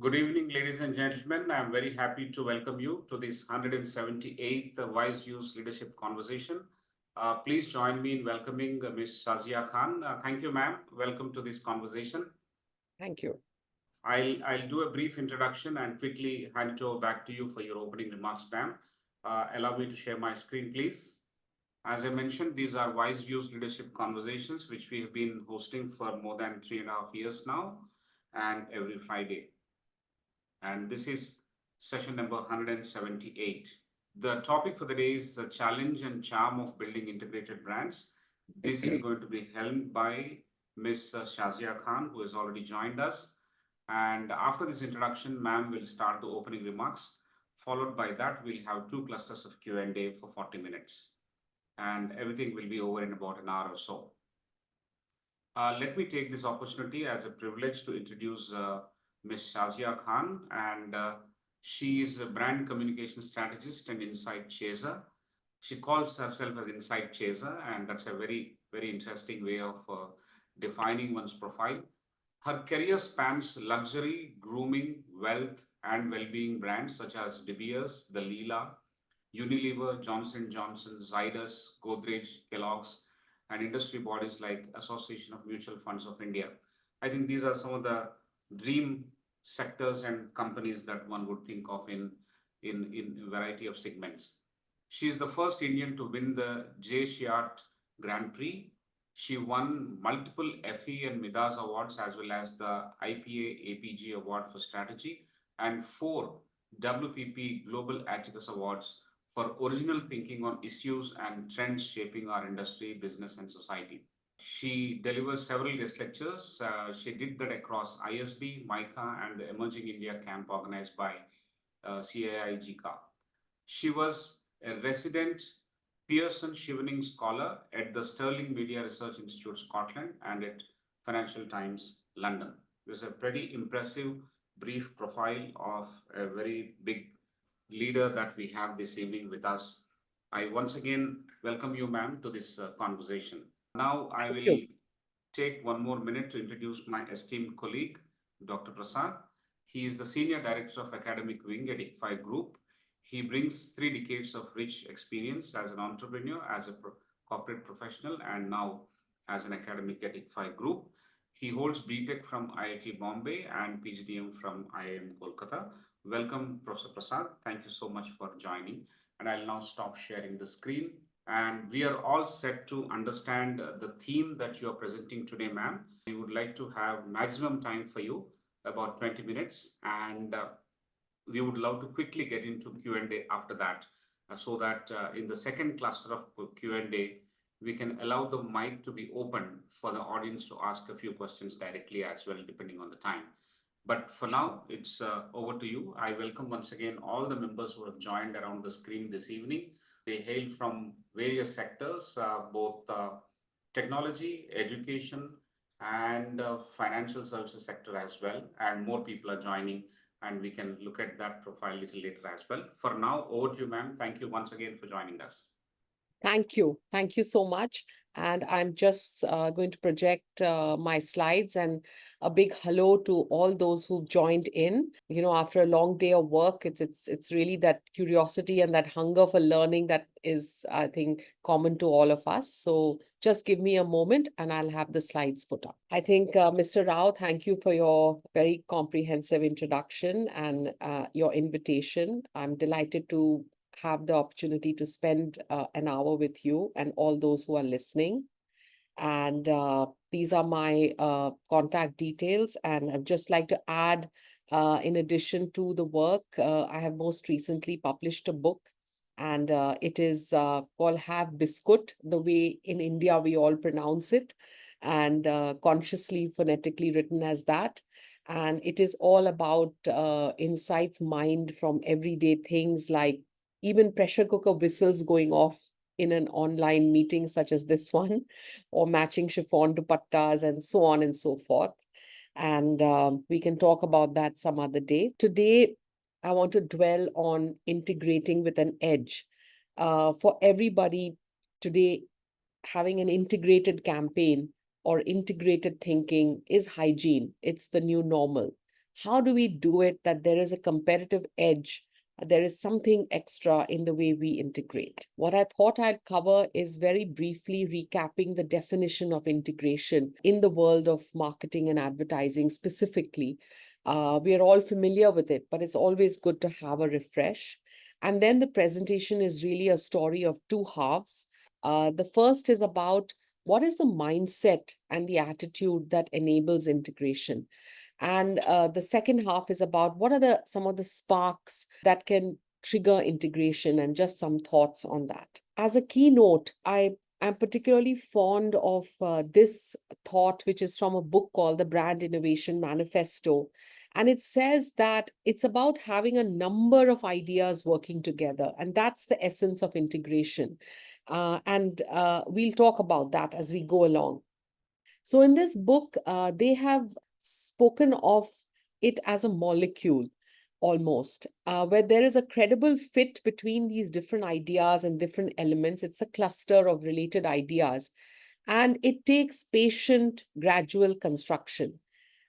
Good evening, ladies and gentlemen. I'm very happy to welcome you to this 178th WiseViews Leadership Conversation. Please join me in welcoming Ms. Shaziya Khan. Thank you, ma'am. Welcome to this conversation. Thank you. I'll do a brief introduction and quickly hand it over back to you for your opening remarks, ma'am. Allow me to share my screen, please. As I mentioned, these are WiseViews Leadership Conversations, which we have been hosting for more than 3.5 years now, and every Friday. And this is session number 178. The topic for the day is the challenge and charm of building integrated brands. This is going to be helmed by Ms. Shaziya Khan, who has already joined us. And after this introduction, ma'am will start the opening remarks. Followed by that, we'll have two clusters of Q&A for 40 minutes. And everything will be over in about an hour or so. Let me take this opportunity as a privilege to introduce Ms. Shaziya Khan, and she is a brand communication strategist and insight chaser. She calls herself as insight chaser, and that's a very, very interesting way of defining one's profile. Her career spans luxury, grooming, wealth, and well-being brands such as De Beers, The Leela, Unilever, Johnson & Johnson, Zydus, Godrej, Kellogg's, and industry bodies like Association of Mutual Funds of India. I think these are some of the dream sectors and companies that one would think of in a variety of segments. She is the first Indian to win the J. Shiat Grand Prix. She won multiple FE and Midas awards as well as the IPA APG Award for Strategy and 4 WPP Global Atticus Awards for original thinking on issues and trends shaping our industry, business, and society. She delivers several guest lectures. She did that across ISB, MICA, and the Emerging India Camp organized by CAI GICA. She was a resident Pearson Chevening Scholar at the Sterling Media Research Institute, Scotland, and at Financial Times, London. There's a pretty impressive brief profile of a very big leader that we have this evening with us. I once again welcome you, ma'am, to this conversation. Now, I Thank will you. take one more minute to introduce my esteemed colleague, Dr. Prasad. He is the Senior Director of Academic Wing at ICFAI Group. He brings 3 decades of rich experience as an entrepreneur, as a corporate professional, and now as an academic at ICFAI Group. He holds BTech from IIT Bombay and PGDM from IIM Kolkata. Welcome, Professor Prasad. Thank you so much for joining. And I'll now stop sharing the screen. And we are all set to understand the theme that you are presenting today, ma'am. We would like to have maximum time for you, about 20 minutes. And we would love to quickly get into Q&A after that, so that in the second cluster of Q&A, we can allow the mic to be open for the audience to ask a few questions directly as well, depending on the time. But for now, it's over to you. I welcome once again all the members who have joined around the screen this evening. They hail from various sectors, both technology, education, and financial services sector as well. And more people are joining, and we can look at that profile a little later as well. For now, over to you, ma'am. Thank you once again for joining us. Thank you. Thank you so much. And I'm just going to project my slides, and a big hello to all those who've joined in. You know, after a long day of work, it's really that curiosity and that hunger for learning that is, I think, common to all of us. So just give me a moment and I'll have the slides put up. I think, Mr. Rao, thank you for your very comprehensive introduction and your invitation. I'm delighted to have the opportunity to spend an hour with you and all those who are listening. And these are my contact details. And I'd just like to add, in addition to the work, I have most recently published a book, and it is called Have Biscuit, the way in India we all pronounce it, and consciously phonetically written as that. And it is all about insights mined from everyday things like even pressure cooker whistles going off in an online meeting such as this one, or matching chiffon dupattas and so on and so forth. And we can talk about that some other day. Today, I want to dwell on integrating with an edge. For everybody today, having an integrated campaign or integrated thinking is hygiene. It's the new normal. How do we do it that there is a competitive edge? There is something extra in the way we integrate. What I thought I'd cover is very briefly recapping the definition of integration in the world of marketing and advertising specifically. We are all familiar with it, but it's always good to have a refresh. And then the presentation is really a story of two halves. The first is about what is the mindset and the attitude that enables integration. And the second half is about what are some of the sparks that can trigger integration, and just some thoughts on that. As a keynote, I am particularly fond of this thought, which is from a book called The Brand Innovation Manifesto. And it says that it's about having a number of ideas working together. And that's the essence of integration. And we'll talk about that as we go along. So in this book, they have spoken of it as a molecule almost, where there is a credible fit between these different ideas and different elements. It's a cluster of related ideas, and it takes patient, gradual construction.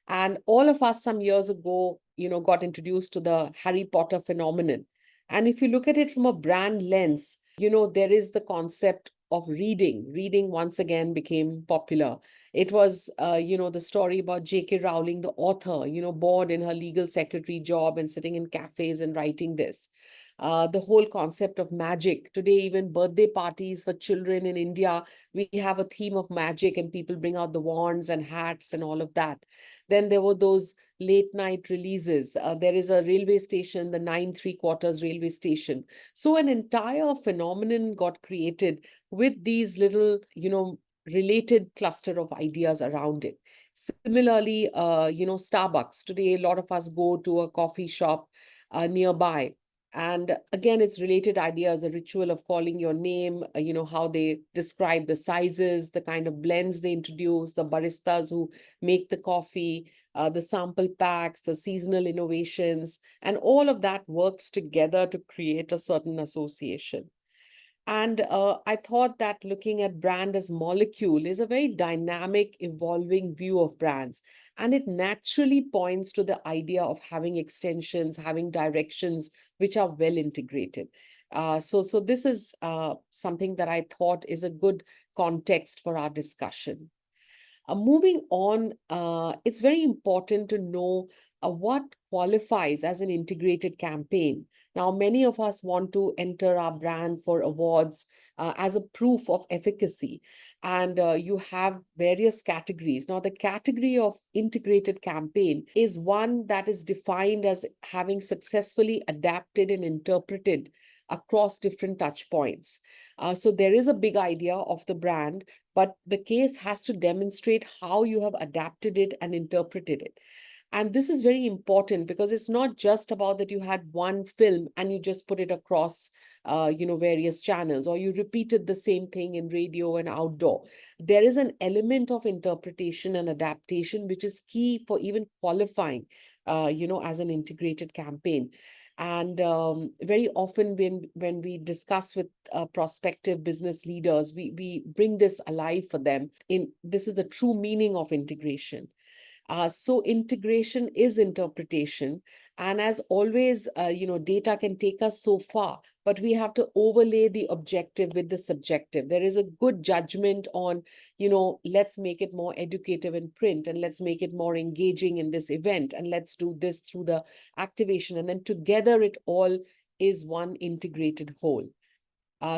And all of us some years ago, got introduced to the Harry Potter phenomenon. And if you look at it from a brand lens, there is the concept of reading. Reading once again became popular. It was, the story about J.K. Rowling, the author, bored in her legal secretary job and sitting in cafes and writing this. The whole concept of magic. Today, even birthday parties for children in India, we have a theme of magic and people bring out the wands and hats and all of that. Then there were those late night releases. There is a railway station, the 9¾ railway station. So an entire phenomenon got created with these little, related cluster of ideas around it. Similarly, Starbucks. Today, a lot of us go to a coffee shop nearby. And again, it's related ideas, the ritual of calling your name, how they describe the sizes, the kind of blends they introduce, the baristas who make the coffee, the sample packs, the seasonal innovations, and all of that works together to create a certain association. And I thought that looking at brand as molecule is a very dynamic, evolving view of brands. And it naturally points to the idea of having extensions, having directions which are well integrated. So this is something that I thought is a good context for our discussion. Moving on, it's very important to know what qualifies as an integrated campaign. Now, many of us want to enter our brand for awards as a proof of efficacy. And you have various categories. Now, the category of integrated campaign is one that is defined as having successfully adapted and interpreted across different touch points. So there is a big idea of the brand, but the case has to demonstrate how you have adapted it and interpreted it. And this is very important because it's not just about that you had one film and you just put it across, various channels, or you repeated the same thing in radio and outdoor. There is an element of interpretation and adaptation, which is key for even qualifying, as an integrated campaign. And very often when we discuss with prospective business leaders, we bring this alive for them. This is the true meaning of integration. So integration is interpretation. And as always, data can take us so far, but we have to overlay the objective with the subjective. There is a good judgment on, let's make it more educative in print, and let's make it more engaging in this event, and let's do this through the activation. And then together it all is one integrated whole.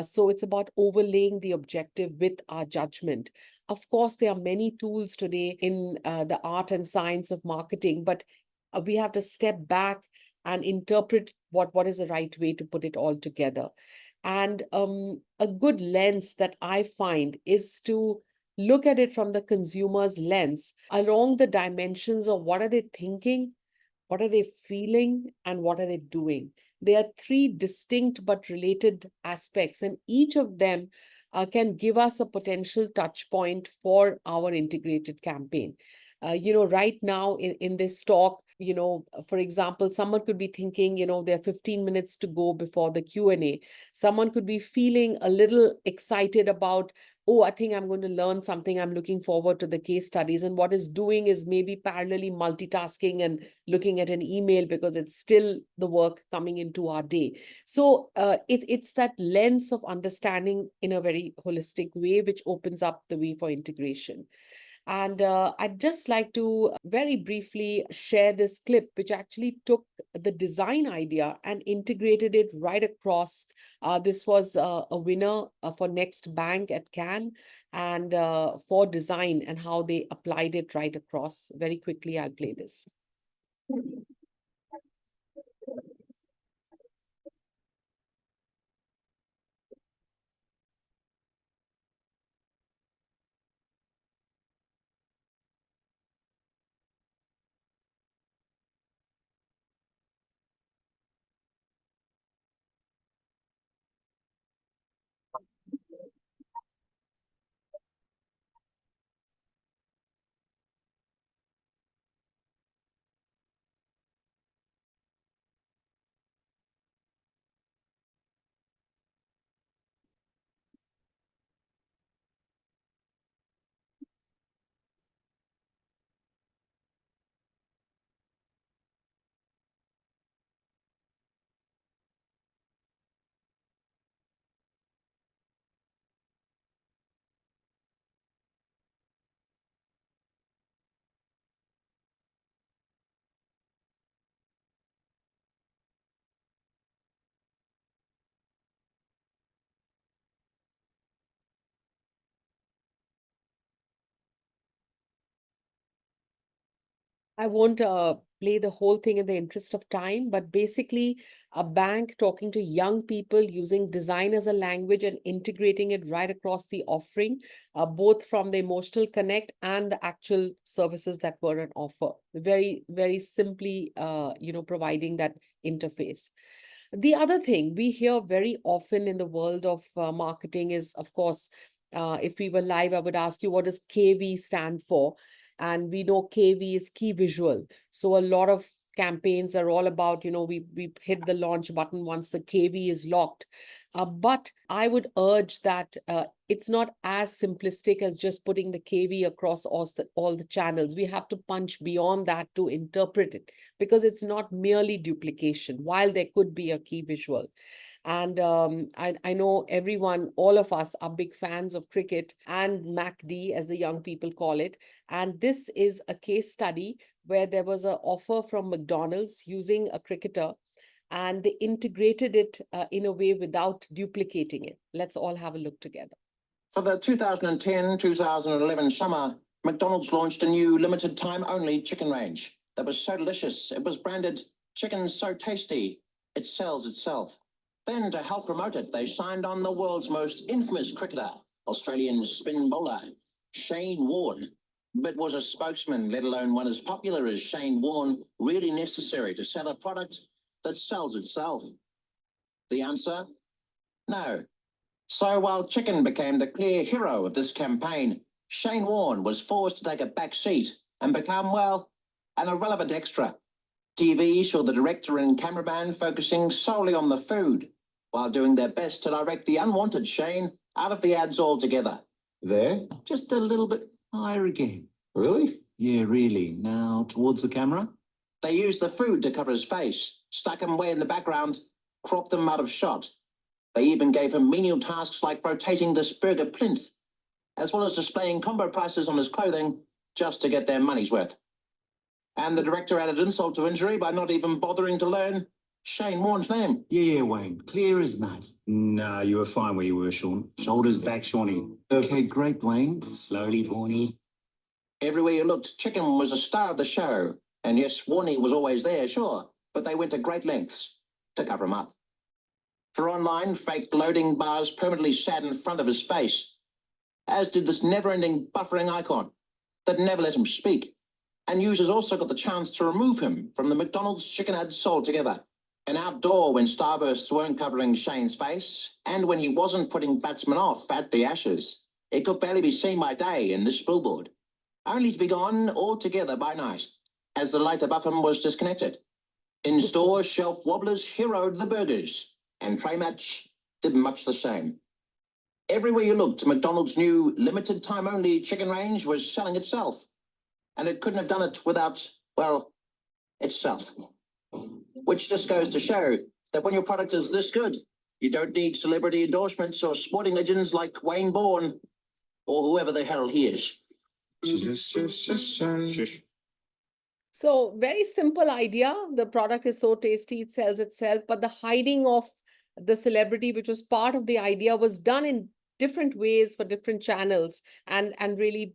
So it's about overlaying the objective with our judgment. Of course, there are many tools today in the art and science of marketing, but we have to step back and interpret what is the right way to put it all together. And a good lens that I find is to look at it from the consumer's lens along the dimensions of what are they thinking, what are they feeling, and what are they doing. There are three distinct but related aspects, and each of them can give us a potential touch point for our integrated campaign. Right now in this talk, for example, someone could be thinking, there are 15 minutes to go before the Q&A. Someone could be feeling a little excited about, oh, I think I'm going to learn something. I'm looking forward to the case studies. And what is doing is maybe parallelly multitasking and looking at an email because it's still the work coming into our day. So it's that lens of understanding in a very holistic way, which opens up the way for integration. And I'd just like to very briefly share this clip, which actually took the design idea and integrated it right across. This was a winner for Next Bank at Cannes, and for design and how they applied it right across. Very quickly, I'll play this. I won't play the whole thing in the interest of time, but basically, a bank talking to young people using design as a language and integrating it right across the offering, both from the emotional connect and the actual services that were on offer. Very, very simply, providing that interface. The other thing we hear very often in the world of marketing is, of course, if we were live, I would ask you, what does KV stand for? And we know KV is key visual. So a lot of campaigns are all about, we hit the launch button once the KV is locked. But I would urge that it's not as simplistic as just putting the KV across all the channels. We have to punch beyond that to interpret it, because it's not merely duplication, while there could be a key visual. And I know everyone, all of us are big fans of cricket and MACD, as the young people call it. And this is a case study where there was an offer from McDonald's using a cricketer, and they integrated it in a way without duplicating it. Let's all have a look together. For the 2010-2011 summer, McDonald's launched a new limited time only chicken range that was so delicious. It was branded Chicken So Tasty, it sells itself. Then, to help promote it, they signed on the world's most infamous cricketer, Australian spin bowler, Shane Warne. But was a spokesman, let alone one as popular as Shane Warne, really necessary to sell a product that sells itself? The answer? No. So while chicken became the clear hero of this campaign, Shane Warne was forced to take a back seat and become, well, an irrelevant extra. TV saw the director and cameraman focusing solely on the food, while doing their best to direct the unwanted Shane out of the ads altogether. There? Just a little bit higher again. Really? Yeah, really. Now towards the camera. They used the food to cover his face, stuck him way in the background, cropped him out of shot. They even gave him menial tasks like rotating this burger plinth, as well as displaying combo prices on his clothing just to get their money's worth. And the director added insult to injury by not even bothering to learn Shane Warne's name. Yeah, Wayne. Clear as mud. No, you were fine where you were, Sean. Shoulders back, Shawnee. Okay, great, Wayne. Slowly, Warnie. Everywhere you looked, chicken was a star of the show. And yes, Warnie was always there, sure, but they went to great lengths to cover him up. For online, fake loading bars permanently sat in front of his face, as did this never-ending buffering icon that never let him speak. And users also got the chance to remove him from the McDonald's chicken ads altogether. And outdoor, when starbursts weren't covering Shane's face, and when he wasn't putting batsmen off at the Ashes, it could barely be seen by day in this billboard. only to be gone altogether by night, as the light above him was disconnected. In store, shelf wobblers heroed the burgers, and tray match did much the same. Everywhere you looked, McDonald's new limited time only chicken range was selling itself. And it couldn't have done it without, well, itself. Which just goes to show that when your product is this good, you don't need celebrity endorsements or sporting legends like Wayne Bourne or whoever the hell he is. So very simple idea. The product is so tasty, it sells itself, but the hiding of the celebrity, which was part of the idea, was done in different ways for different channels and really,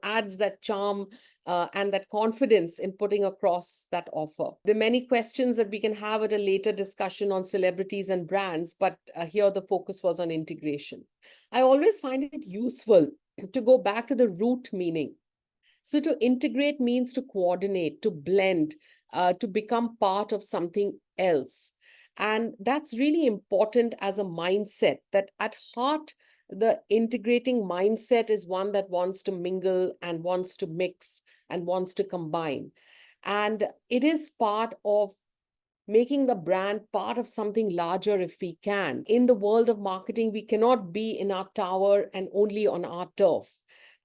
adds that charm and that confidence in putting across that offer. There are many questions that we can have at a later discussion on celebrities and brands, but here the focus was on integration. I always find it useful to go back to the root meaning. So to integrate means to coordinate, to blend, to become part of something else. And that's really important as a mindset, that at heart, the integrating mindset is one that wants to mingle and wants to mix and wants to combine. And it is part of making the brand part of something larger if we can. In the world of marketing, we cannot be in our tower and only on our turf.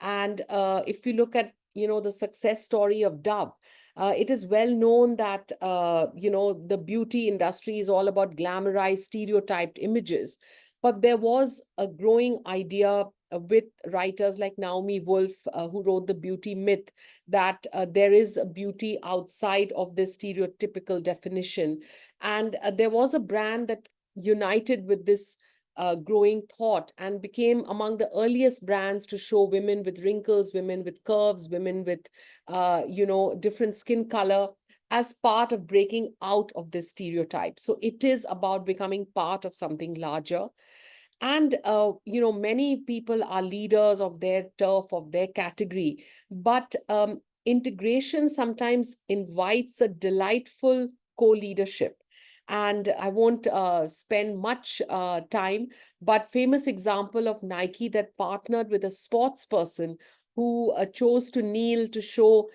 And if you look at, the success story of Dove, it is well known that, the beauty industry is all about glamorized, stereotyped images. But there was a growing idea with writers like Naomi Wolf, who wrote The Beauty Myth, that there is a beauty outside of this stereotypical definition. And there was a brand that united with this growing thought and became among the earliest brands to show women with wrinkles, women with curves, women with, different skin color as part of breaking out of this stereotype. So it is about becoming part of something larger. And, many people are leaders of their turf, of their category, but integration sometimes invites a delightful co-leadership. And I won't spend much time, but famous example of Nike that partnered with a sports person who chose to kneel to show,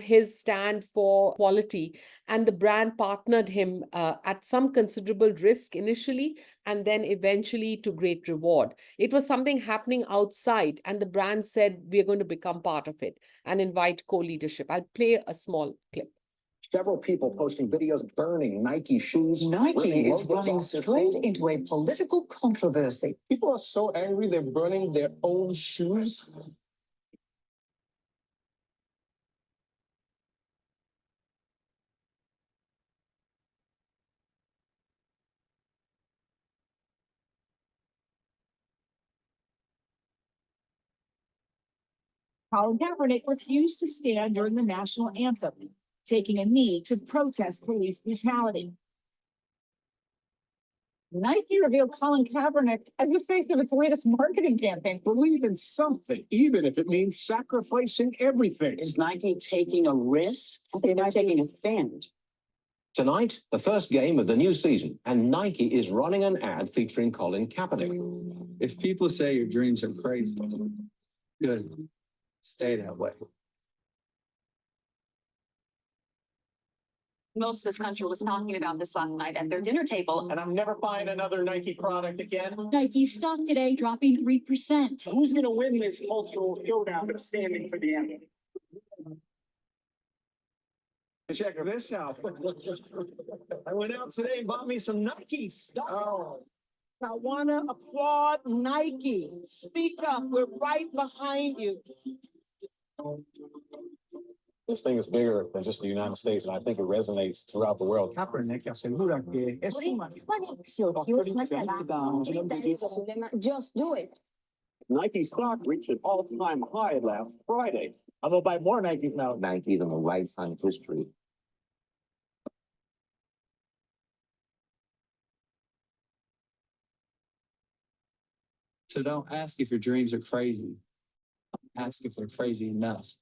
his stand for quality. And the brand partnered him at some considerable risk initially, and then eventually to great reward. It was something happening outside, and the brand said, we're going to become part of it and invite co-leadership. I'll play a small clip. Several people posting videos burning Nike shoes. Nike is running straight into a political controversy. People are so angry they're burning their own shoes. Colin Kaepernick refused to stand during the national anthem, taking a knee to protest police brutality. Nike revealed Colin Kaepernick as the face of its latest marketing campaign. Believe in something, even if it means sacrificing everything. Is Nike taking a risk? They're not taking a stand. Tonight, the first game of the new season, and Nike is running an ad featuring Colin Kaepernick. If people say your dreams are crazy, good. Stay that way. Most of this country was talking about this last night at their dinner table. And I'm never buying another Nike product again. Nike stock today dropping 3%. Who's going to win this cultural showdown of standing for the anthem? Check this out. I went out today and bought me some Nike stuff. Oh. I want to applaud Nike. Speak up. We're right behind you. This thing is bigger than just the United States, and I think it resonates throughout the world. Kaepernick asegura que es Just do it. Nike stock reached an all-time high last Friday. I'm gonna buy more Nikes now. Nike's on the right side of history. So don't ask if your dreams are crazy. Ask if they're crazy enough.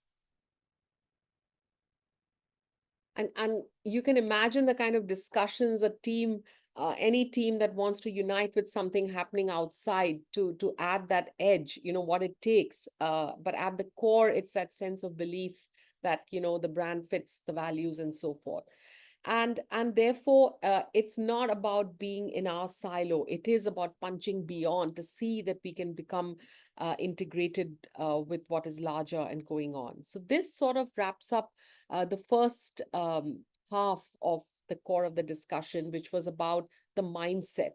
And you can imagine the kind of discussions a team any team that wants to unite with something happening outside to add that edge, what it takes. But at the core, it's that sense of belief that, the brand fits the values and so forth. And therefore, it's not about being in our silo. It is about punching beyond to see that we can become integrated with what is larger and going on. So this sort of wraps up the first half of the core of the discussion, which was about the mindset.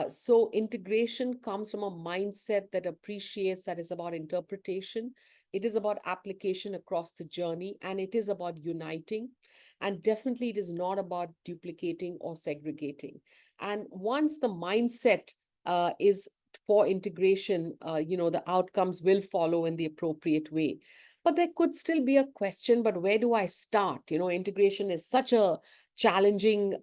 So integration comes from a mindset that appreciates, that is about interpretation. It is about application across the journey, and it is about uniting. And definitely it is not about duplicating or segregating. And once the mindset is for integration, the outcomes will follow in the appropriate way. But there could still be a question, but where do I start? Integration is such a challenging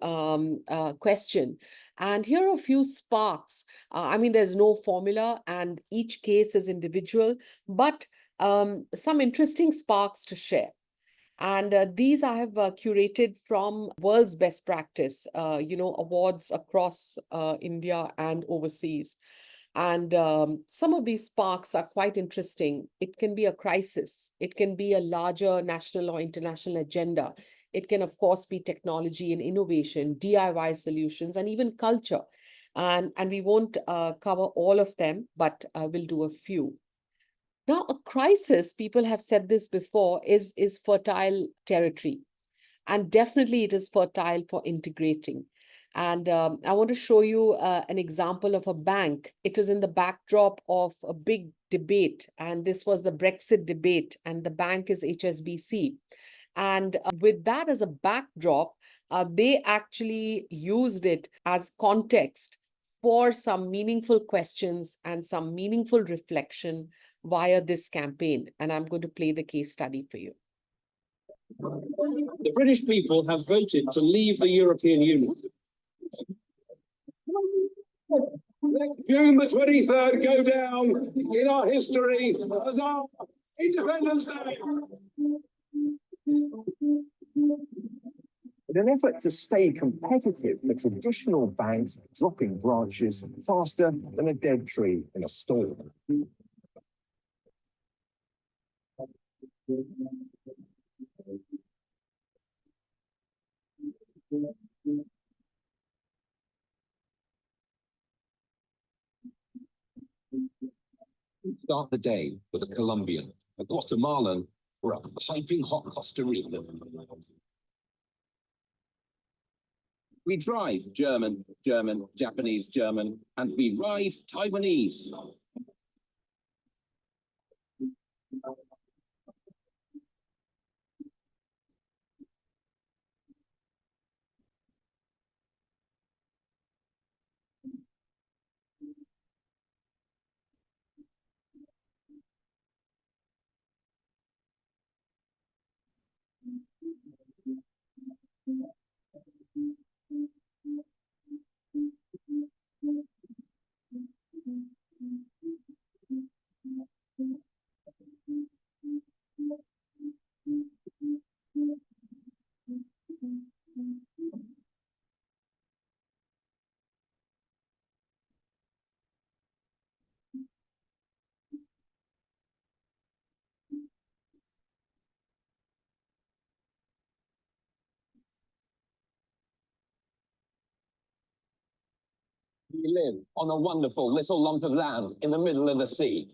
question. And here are a few sparks. I mean, there's no formula and each case is individual, but some interesting sparks to share. And these I have curated from world's best practice, awards across India and overseas. And some of these sparks are quite interesting. It can be a crisis. It can be a larger national or international agenda. It can, of course, be technology and innovation, DIY solutions, and even culture. And we won't cover all of them, but we'll do a few. Now, a crisis, people have said this before, is fertile territory. And definitely it is fertile for integrating. And I want to show you an example of a bank. It was in the backdrop of a big debate, and this was the Brexit debate, and the bank is HSBC. And with that as a backdrop, they actually used it as context for some meaningful questions and some meaningful reflection via this campaign. And I'm going to play the case study for you. The British people have voted to leave the European Union. June the 23rd go down in our history as our Independence Day. In an effort to stay competitive, the traditional banks are dropping branches faster than a dead tree in a storm. Start the day with a Colombian, a Guatemalan, or a piping hot Costa Rican. We drive German, Japanese, German, and we ride Taiwanese. We live on a wonderful little lump of land in the middle of the sea,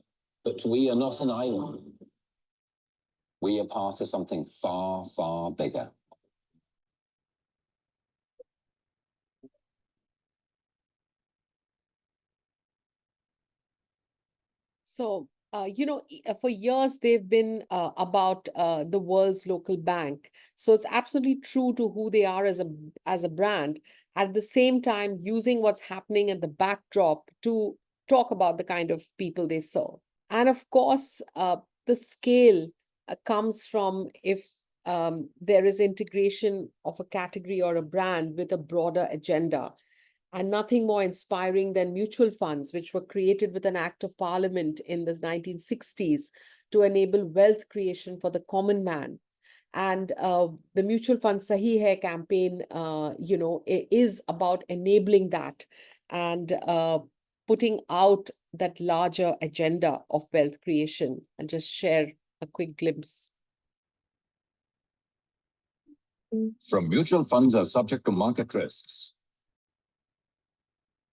but we are not an island. We are part of something far, far bigger. So, for years, they've been about the world's local bank. So it's absolutely true to who they are as a brand. At the same time, using what's happening in the backdrop to talk about the kind of people they serve. And of course, the scale comes from if there is integration of a category or a brand with a broader agenda. And nothing more inspiring than mutual funds, which were created with an act of parliament in the 1960s to enable wealth creation for the common man. And the Mutual Fund Sahi Hai campaign, is about enabling that and putting out that larger agenda of wealth creation. I'll just share a quick glimpse. From mutual funds are subject to market risks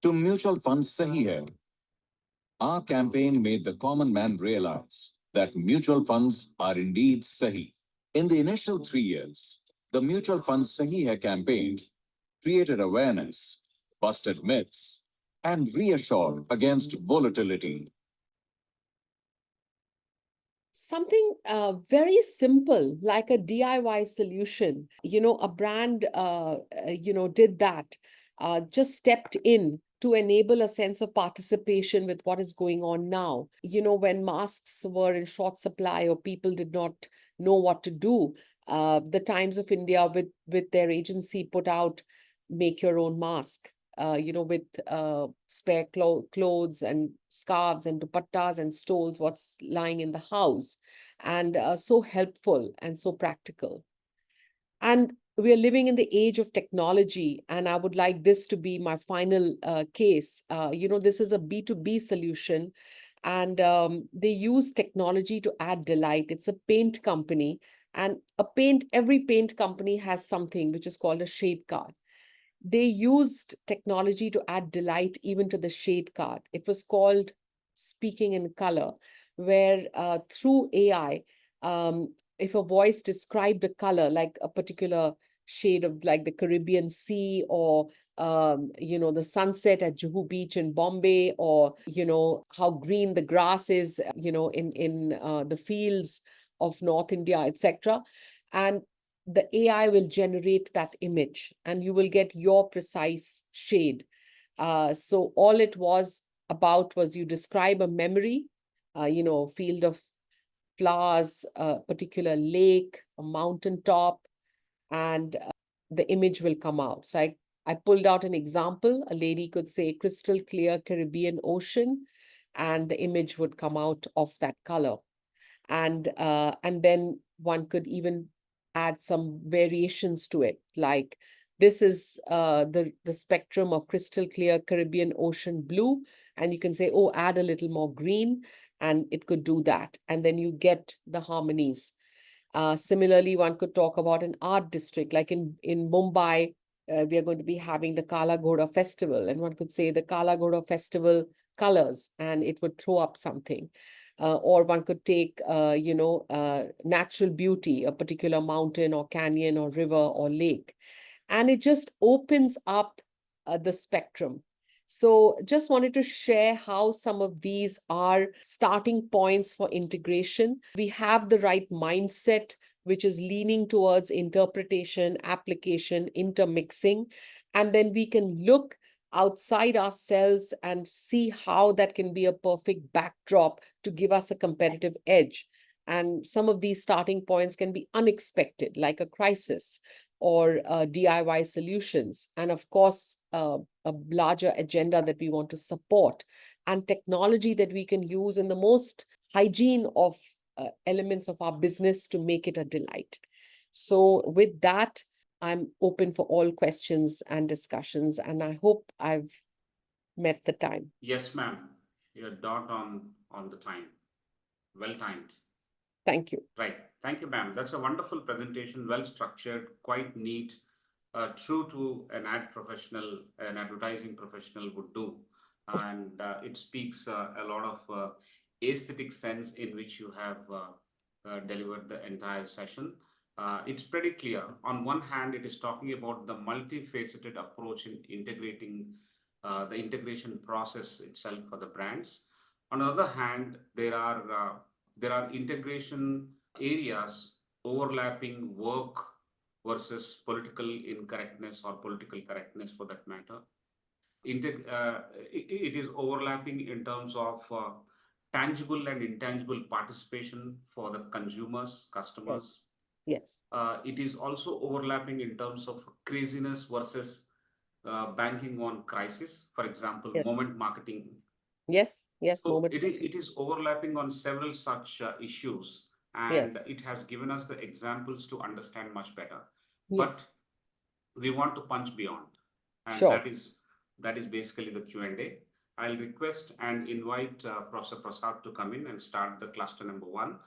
to mutual funds Sahi Hai. Our campaign made the common man realize that mutual funds are indeed Sahi. In the initial 3 years, the Mutual Funds Sahi Hai campaign created awareness, busted myths, and reassured against volatility. Something very simple, like a DIY solution. A brand, did that, just stepped in to enable a sense of participation with what is going on now. When masks were in short supply or people did not know what to do, the Times of India with their agency put out Make Your Own Mask. With spare clothes and scarves and dupattas and stoles, what's lying in the house, and so helpful and so practical. And we are living in the age of technology, and I would like this to be my final case. This is a B2B solution, and they use technology to add delight. It's a paint company, and every paint company has something which is called a shade card. They used technology to add delight even to the shade card. It was called Speaking in Color, where through AI, if a voice described a color, like a particular shade of like the Caribbean Sea, or the sunset at Juhu Beach in Bombay, or how green the grass is, in the fields of North India, etc. And the AI will generate that image and you will get your precise shade. So all it was about was you describe a memory, field of flowers, a particular lake, a mountaintop, and the image will come out. So I pulled out an example. A lady could say crystal clear Caribbean Ocean, and the image would come out of that color. And then one could even add some variations to it, like this is the spectrum of crystal clear Caribbean Ocean blue, and you can say, oh, add a little more green, and it could do that, and then you get the harmonies. Similarly, one could talk about an art district, like in Mumbai, we are going to be having the Kala Ghoda festival, and one could say the Kala Ghoda festival colors, and it would throw up something. Or one could take, natural beauty, a particular mountain or canyon or river or lake, and it just opens up the spectrum. So just wanted to share how some of these are starting points for integration. We have the right mindset, which is leaning towards interpretation, application, intermixing, and then we can look outside ourselves and see how that can be a perfect backdrop to give us a competitive edge. And some of these starting points can be unexpected, like a crisis or DIY solutions. And of course, a larger agenda that we want to support, and technology that we can use in the most hygiene of elements of our business to make it a delight. So with that, I'm open for all questions and discussions, and I hope I've met the time. Yes, ma'am. You're dot on the time. Well timed. Thank you. Right. Thank you, ma'am. That's a wonderful presentation, well structured, quite neat, true to an an advertising professional would do. And it speaks a lot of aesthetic sense in which you have delivered the entire session. It's pretty clear. On one hand, it is talking about the multifaceted approach in integrating the integration process itself for the brands. On the other hand, there are integration areas overlapping work versus political incorrectness or political correctness for that matter. It is overlapping in terms of tangible and intangible participation for the consumers, customers. Yes. It is also overlapping in terms of craziness versus banking on crisis. For example, Yes. moment marketing. Yes, So moment. it is overlapping on several such issues. and it has given us the examples to understand much better. But Yes. we want to punch beyond, and Sure. that is basically the Q&A. I'll request and invite Professor Prasad to come in and start the cluster number 1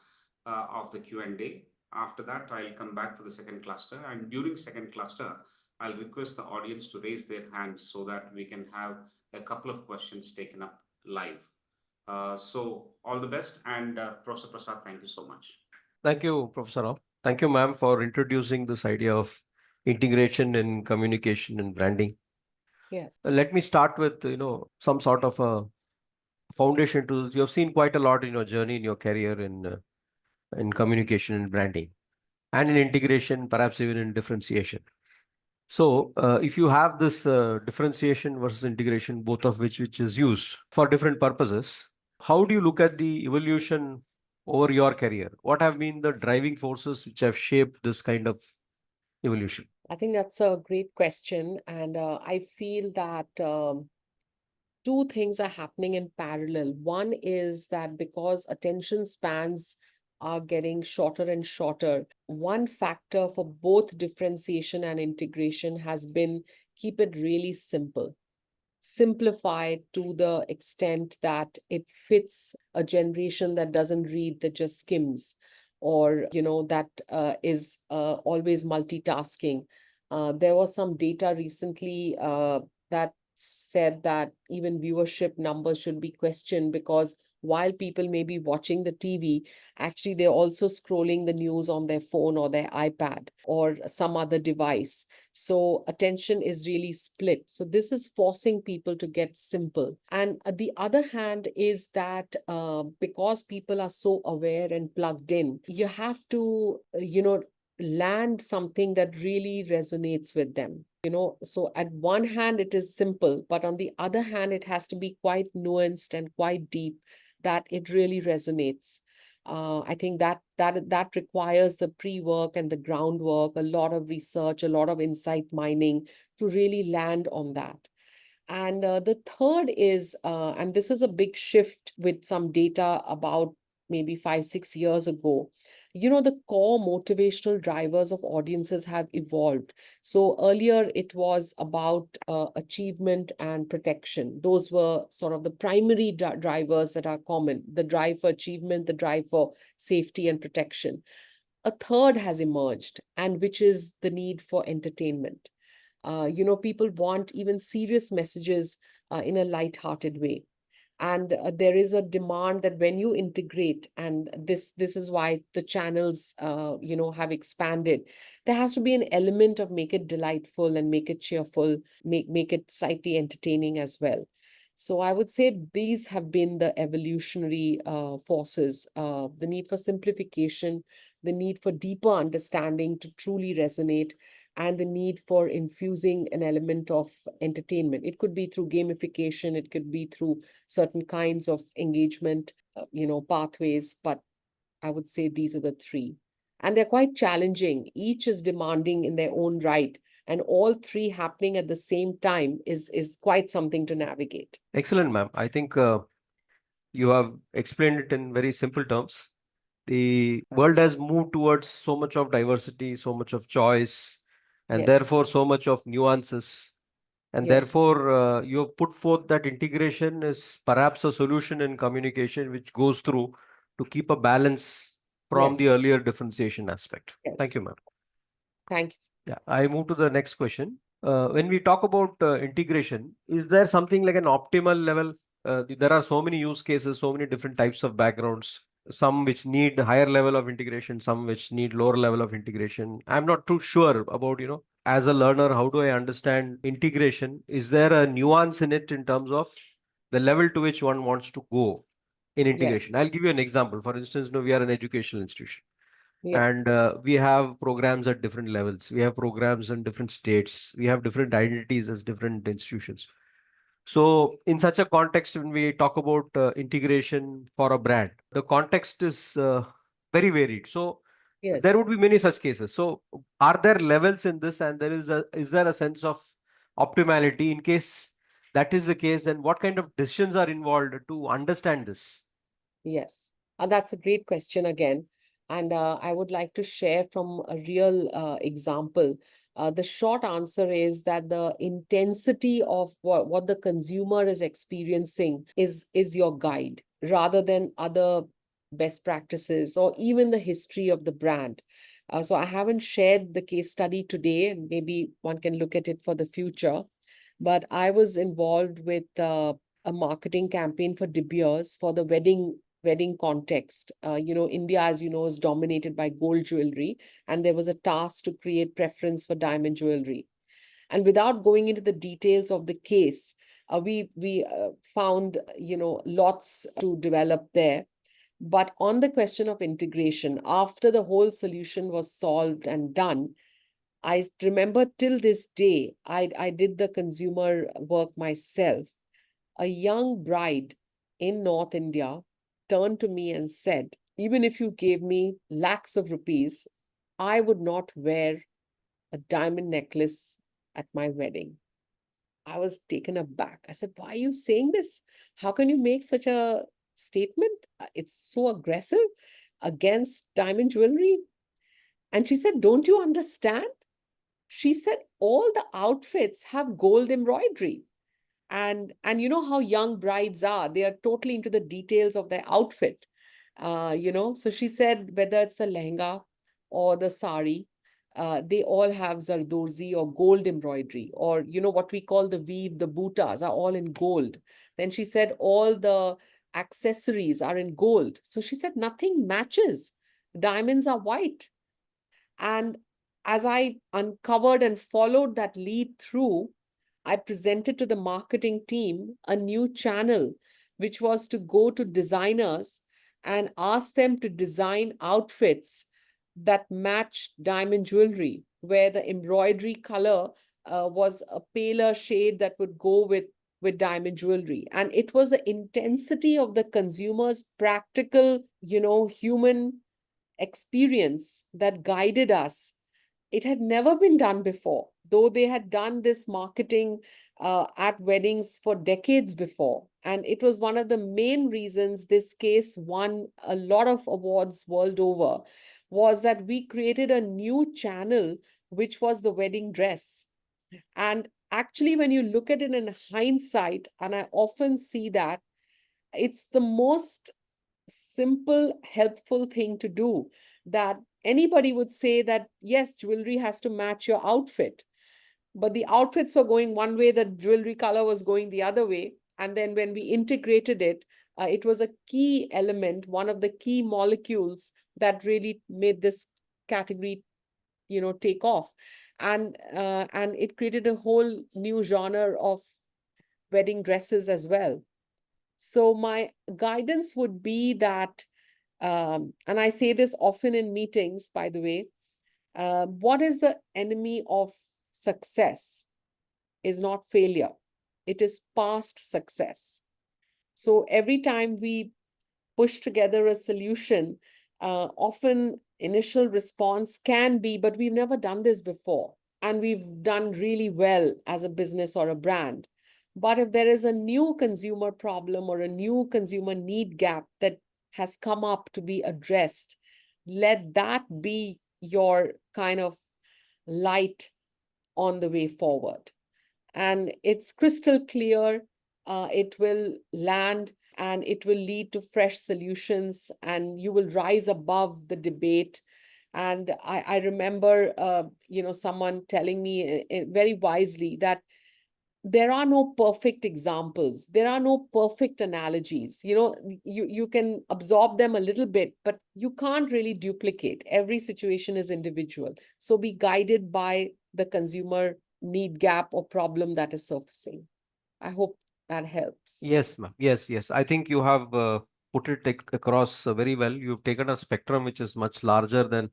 of the Q&A. After that, I'll come back to the second cluster, and during second cluster, I'll request the audience to raise their hands so that we can have a couple of questions taken up live. So all the best, and Professor Prasad, thank you so much. Thank you, Professor Rao. Thank you, ma'am, for introducing this idea of integration in communication and branding. Yes. Let me start with, some sort of a foundation to this. You have seen quite a lot in your journey, in your career in communication and branding, and in integration, perhaps even in differentiation. So if you have this differentiation versus integration, both of which is used for different purposes, how do you look at the evolution over your career? What have been the driving forces which have shaped this kind of evolution? I think that's a great question. And I feel that two things are happening in parallel. One is that because attention spans are getting shorter and shorter, one factor for both differentiation and integration has been keep it really simple. Simplify it to the extent that it fits a generation that doesn't read, that just skims, or that is always multitasking. There was some data recently that said that even viewership numbers should be questioned, because while people may be watching the TV, actually they're also scrolling the news on their phone or their iPad or some other device. So attention is really split. So this is forcing people to get simple. And the other hand is that because people are so aware and plugged in, you have to, land something that really resonates with them. So at one hand, it is simple, but on the other hand, it has to be quite nuanced and quite deep, that it really resonates. I think that requires the pre-work and the groundwork, a lot of research, a lot of insight mining to really land on that. And the third is, and this is a big shift with some data about maybe 5-6 years ago, the core motivational drivers of audiences have evolved. So earlier it was about achievement and protection. Those were sort of the primary drivers that are common: the drive for achievement, the drive for safety and protection. A third has emerged, and which is the need for entertainment. People want even serious messages in a light-hearted way. And there is a demand that when you integrate, and this is why the channels have expanded, there has to be an element of make it delightful and make it cheerful, make it slightly entertaining as well. So I would say these have been the evolutionary forces: the need for simplification, the need for deeper understanding to truly resonate, and the need for infusing an element of entertainment. It could be through gamification, it could be through certain kinds of engagement, pathways, but I would say these are the three. And they're quite challenging. Each is demanding in their own right, and all three happening at the same time is quite something to navigate. Excellent, ma'am. I think you have explained it in very simple terms. The world has moved towards so much of diversity, so much of choice, and therefore so much of nuances. And therefore, you have put forth that integration is perhaps a solution in communication which goes through to keep a balance from the earlier differentiation aspect. Thank you, ma'am. Thank you. Yeah, I move to the next question. When we talk about integration, is there something like an optimal level? There are so many use cases, so many different types of backgrounds, some which need higher level of integration, some which need lower level of integration. I'm not too sure about, as a learner, how do I understand integration? Is there a nuance in it in terms of the level to which one wants to go in integration? I'll give you an example. For instance, we are an educational institution. And we have programs at different levels. We have programs in different states. We have different identities as different institutions. So in such a context, when we talk about integration for a brand, the context is very varied. So there would be many such cases. So are there levels in this, and is there a sense of optimality? In case that is the case, then what kind of decisions are involved to understand this? Yes, that's a great question again. And I would like to share from a real example. The short answer is that the intensity of what the consumer is experiencing is your guide rather than other best practices or even the history of the brand. So I haven't shared the case study today, and maybe one can look at it for the future. But I was involved with a marketing campaign for De Beers for the wedding context. India, as you know, is dominated by gold jewelry, and there was a task to create preference for diamond jewelry. And without going into the details of the case, we found lots to develop there. But on the question of integration, after the whole solution was solved and done, I remember till this day, I did the consumer work myself. A young bride in North India turned to me and said, even if you gave me lakhs of rupees, I would not wear a diamond necklace at my wedding. I was taken aback. I said, why are you saying this? How can you make such a statement? It's so aggressive against diamond jewelry. And she said, don't you understand? She said, all the outfits have gold embroidery. And you know how young brides are, they are totally into the details of their outfit. So she said, whether it's the lehenga or the sari, they all have zardorzi or gold embroidery, or what we call the weave, the bootas are all in gold. Then she said all the accessories are in gold. So she said nothing matches. Diamonds are white. And as I uncovered and followed that lead through, I presented to the marketing team a new channel, which was to go to designers and ask them to design outfits that matched diamond jewelry, where the embroidery color was a paler shade that would go with diamond jewelry. And it was the intensity of the consumer's practical, human experience that guided us. It had never been done before, though they had done this marketing at weddings for decades before. And it was one of the main reasons this case won a lot of awards world over, was that we created a new channel, which was the wedding dress. And actually, when you look at it in hindsight, and I often see that, it's the most simple, helpful thing to do, that anybody would say that, yes, jewelry has to match your outfit. But the outfits were going one way, the jewelry color was going the other way. And then when we integrated it, it was a key element, one of the key molecules that really made this category, take off. And it created a whole new genre of wedding dresses as well. So my guidance would be that, and I say this often in meetings, by the way, what is the enemy of success is not failure. It is past success. So every time we push together a solution, often initial response can be, but we've never done this before, and we've done really well as a business or a brand. But if there is a new consumer problem or a new consumer need gap that has come up to be addressed, let that be your kind of light on the way forward. And it's crystal clear. It will land and it will lead to fresh solutions, and you will rise above the debate. And I remember, someone telling me very wisely that there are no perfect examples. There are no perfect analogies. You can absorb them a little bit, but you can't really duplicate. Every situation is individual. So be guided by the consumer need gap or problem that is surfacing. I hope that helps. Yes, ma'am. Yes. I think you have put it across very well. You've taken a spectrum which is much larger than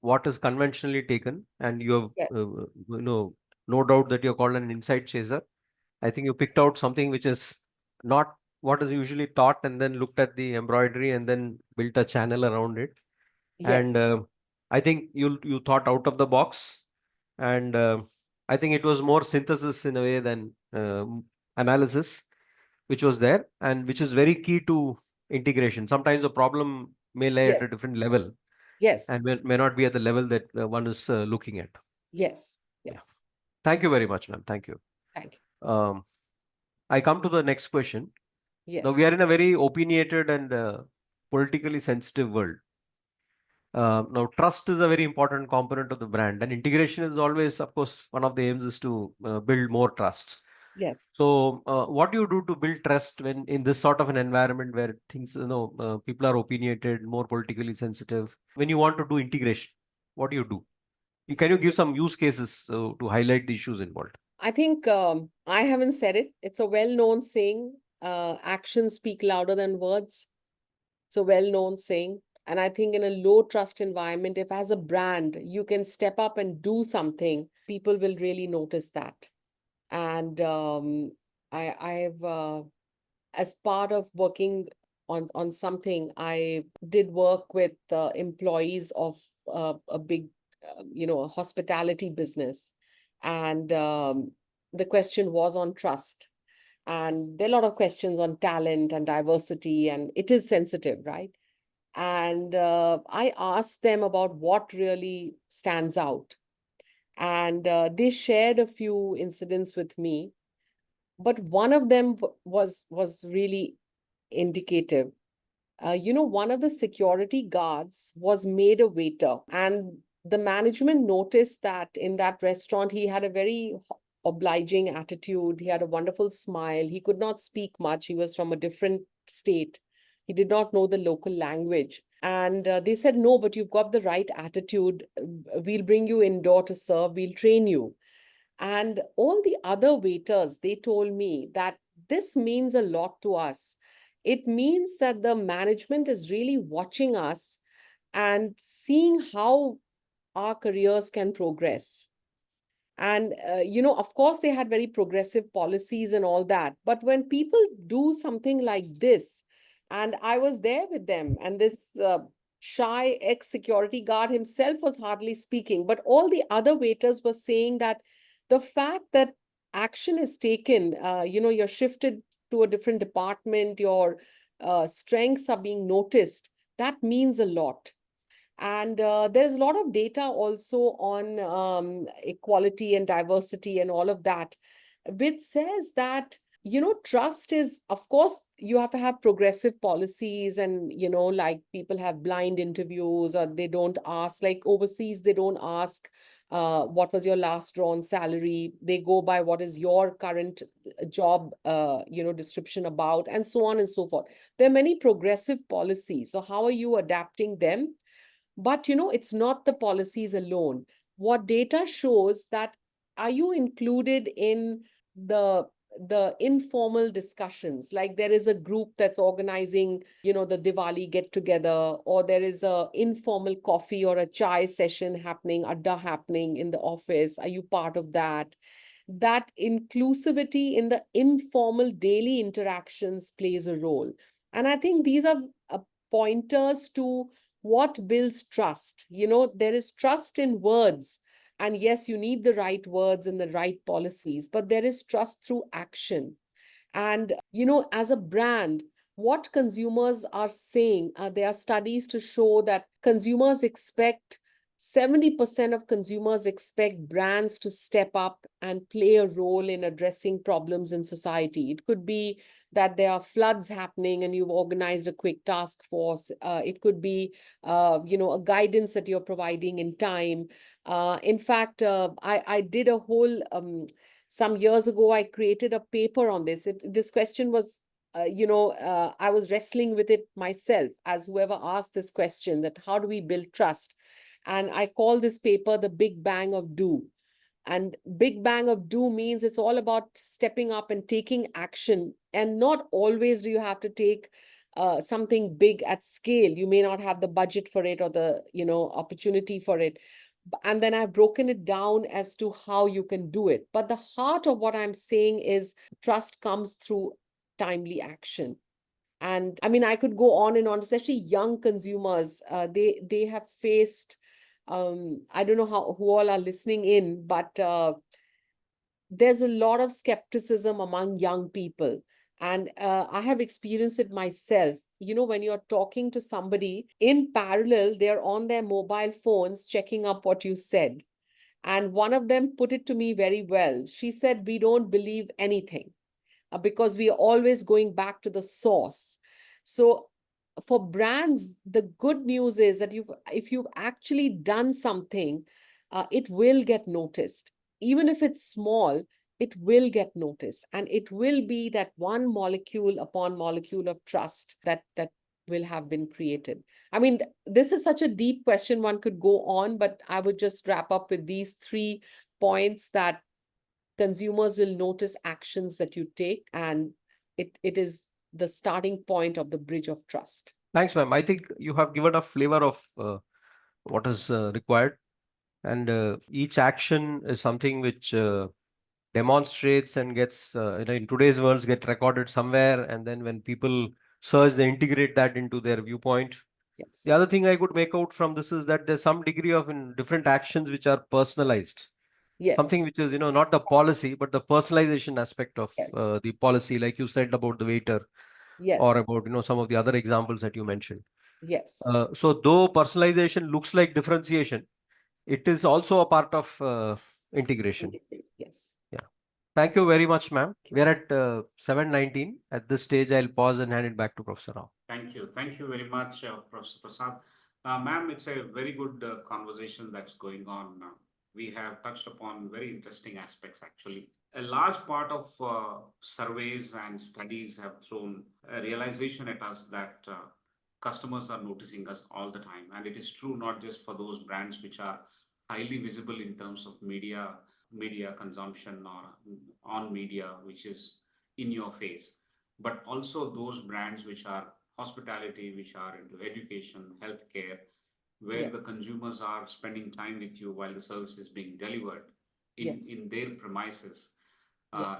what is conventionally taken, and you have, Yes. No doubt that you're called an insight chaser. I think you picked out something which is not what is usually taught, and then looked at the embroidery and then built a channel around it. Yes. And I think you thought out of the box, and I think it was more synthesis in a way than analysis, which was there, and which is very key to integration. Sometimes the problem may lie at Yes. a different level, Yes. and may not be at the level that one is looking at. Yes. Yes. Thank you very much, ma'am. Thank you. Thank you. I come to the next question. Yes. Now, we are in a very opinionated and politically sensitive world. Now, trust is a very important component of the brand, and integration is always, of course, one of the aims is to build more trust. Yes. So, what do you do to build trust when in this sort of an environment where things, people are opinionated, more politically sensitive? When you want to do integration, what do you do? Can you give some use cases to highlight the issues involved? I think I haven't said it. It's a well-known saying, actions speak louder than words. It's a well-known saying. And I think in a low trust environment, if as a brand, you can step up and do something, people will really notice that. And I've, as part of working on something, I did work with employees of a big, a hospitality business. And the question was on trust. And there are a lot of questions on talent and diversity, and it is sensitive, right? And I asked them about what really stands out. And they shared a few incidents with me, but one of them was really indicative. One of the security guards was made a waiter, and the management noticed that in that restaurant, he had a very obliging attitude. He had a wonderful smile. He could not speak much. He was from a different state. He did not know the local language. And they said, no, but you've got the right attitude. We'll bring you indoor to serve. We'll train you. And all the other waiters, they told me that this means a lot to us. It means that the management is really watching us and seeing how our careers can progress. And, of course, they had very progressive policies and all that. But when people do something like this, and I was there with them, and this shy ex-security guard himself was hardly speaking, but all the other waiters were saying that the fact that action is taken, you're shifted to a different department, your strengths are being noticed, that means a lot. And there's a lot of data also on equality and diversity and all of that, which says that, trust is, of course, you have to have progressive policies and, like people have blind interviews or they don't ask, like overseas, they don't ask, what was your last drawn salary? They go by what is your current job, description about, and so on and so forth. There are many progressive policies. So how are you adapting them? But, it's not the policies alone. What data shows that are you included in the informal discussions? Like there is a group that's organizing, the Diwali get together, or there is a informal coffee or a chai session happening, adda happening in the office. Are you part of that? That inclusivity in the informal daily interactions plays a role. And I think these are pointers to what builds trust. There is trust in words. And yes, you need the right words and the right policies, but there is trust through action. And, as a brand, what consumers are saying, there are studies to show that 70% of consumers expect brands to step up and play a role in addressing problems in society. It could be that there are floods happening and you've organized a quick task force. It could be, a guidance that you're providing in time. In fact, I did a whole, some years ago, I created a paper on this. This question was, I was wrestling with it myself as whoever asked this question, that how do we build trust? And I call this paper the Big Bang of Do. And Big Bang of Do means it's all about stepping up and taking action. And not always do you have to take something big at scale. You may not have the budget for it or the, opportunity for it. And then I've broken it down as to how you can do it. But the heart of what I'm saying is trust comes through timely action. And I mean, I could go on and on, especially young consumers. They have faced, I don't know who all are listening in, but there's a lot of skepticism among young people. And I have experienced it myself. when you're talking to somebody in parallel, they're on their mobile phones checking up what you said. And one of them put it to me very well. She said, we don't believe anything because we are always going back to the source. So for brands, the good news is that if you've actually done something, it will get noticed. Even if it's small, it will get noticed. And it will be that one molecule upon molecule of trust that will have been created. I mean, this is such a deep question, one could go on, but I would just wrap up with these 3 points that consumers will notice actions that you take, and it is the starting point of the bridge of trust. Thanks, ma'am. I think you have given a flavor of what is required, and each action is something which demonstrates and gets in today's world get recorded somewhere, and then when people search, they integrate that into their viewpoint. Yes. The other thing I could make out from this is that there's some degree of different actions which are personalized. Yes. Something which is, not the policy, but the personalization aspect of the policy, like you said about the waiter, yes, or about, some of the other examples that you mentioned. Yes. So though personalization looks like differentiation, it is also a part of integration. Yes. Yeah. Thank you very much, ma'am. We're at 7:19. At this stage, I'll pause and hand it back to Professor Rao. Thank you. Thank you very much, Professor Prasad. Ma'am, it's a very good conversation that's going on now. We have touched upon very interesting aspects, actually. A large part of surveys and studies have thrown a realization at us that customers are noticing us all the time. And it is true not just for those brands which are highly visible in terms of media consumption or on media, which is in your face, but also those brands which are hospitality, which are into education, healthcare, where the consumers are spending time with you while the service is being delivered in their premises.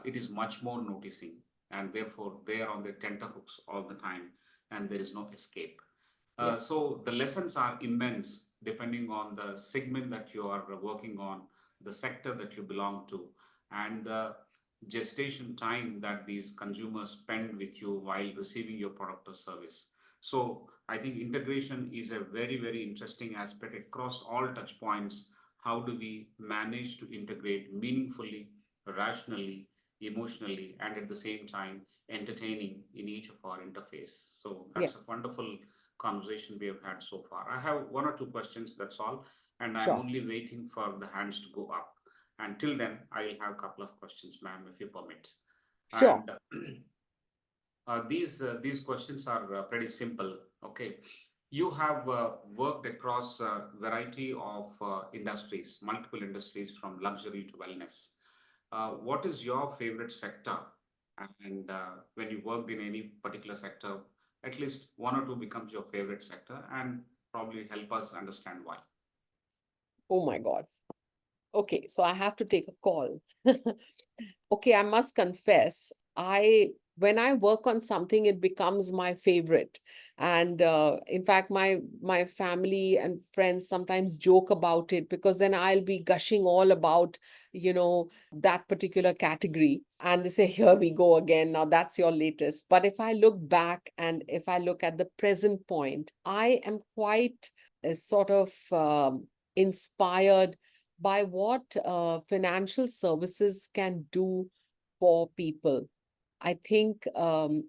It is much more noticing, and therefore they are on their tenterhooks all the time, and there is no escape. So the lessons are immense depending on the segment that you are working on, the sector that you belong to, and the gestation time that these consumers spend with you while receiving your product or service. So I think integration is a very, very interesting aspect across all touch points. How do we manage to integrate meaningfully, rationally, emotionally, and at the same time entertaining in each of our interface? So that's a wonderful conversation we have had so far. I have 1 or 2 questions, that's all, and I'm only waiting for the hands to go up. Until then, I will have a couple of questions, ma'am, if you permit. Sure. And these questions are pretty simple. Okay, you have worked across a variety of industries, multiple industries, from luxury to wellness. What is your favorite sector? And when you worked in any particular sector, at least 1 or 2 becomes your favorite sector, and probably help us understand why. Oh my God. Okay, so I have to take a call. Okay, I must confess, when I work on something, it becomes my favorite. And in fact, my family and friends sometimes joke about it, because then I'll be gushing all about, that particular category. And they say, here we go again. Now that's your latest. But if I look back and if I look at the present point, I am quite sort of inspired by what financial services can do for people. I think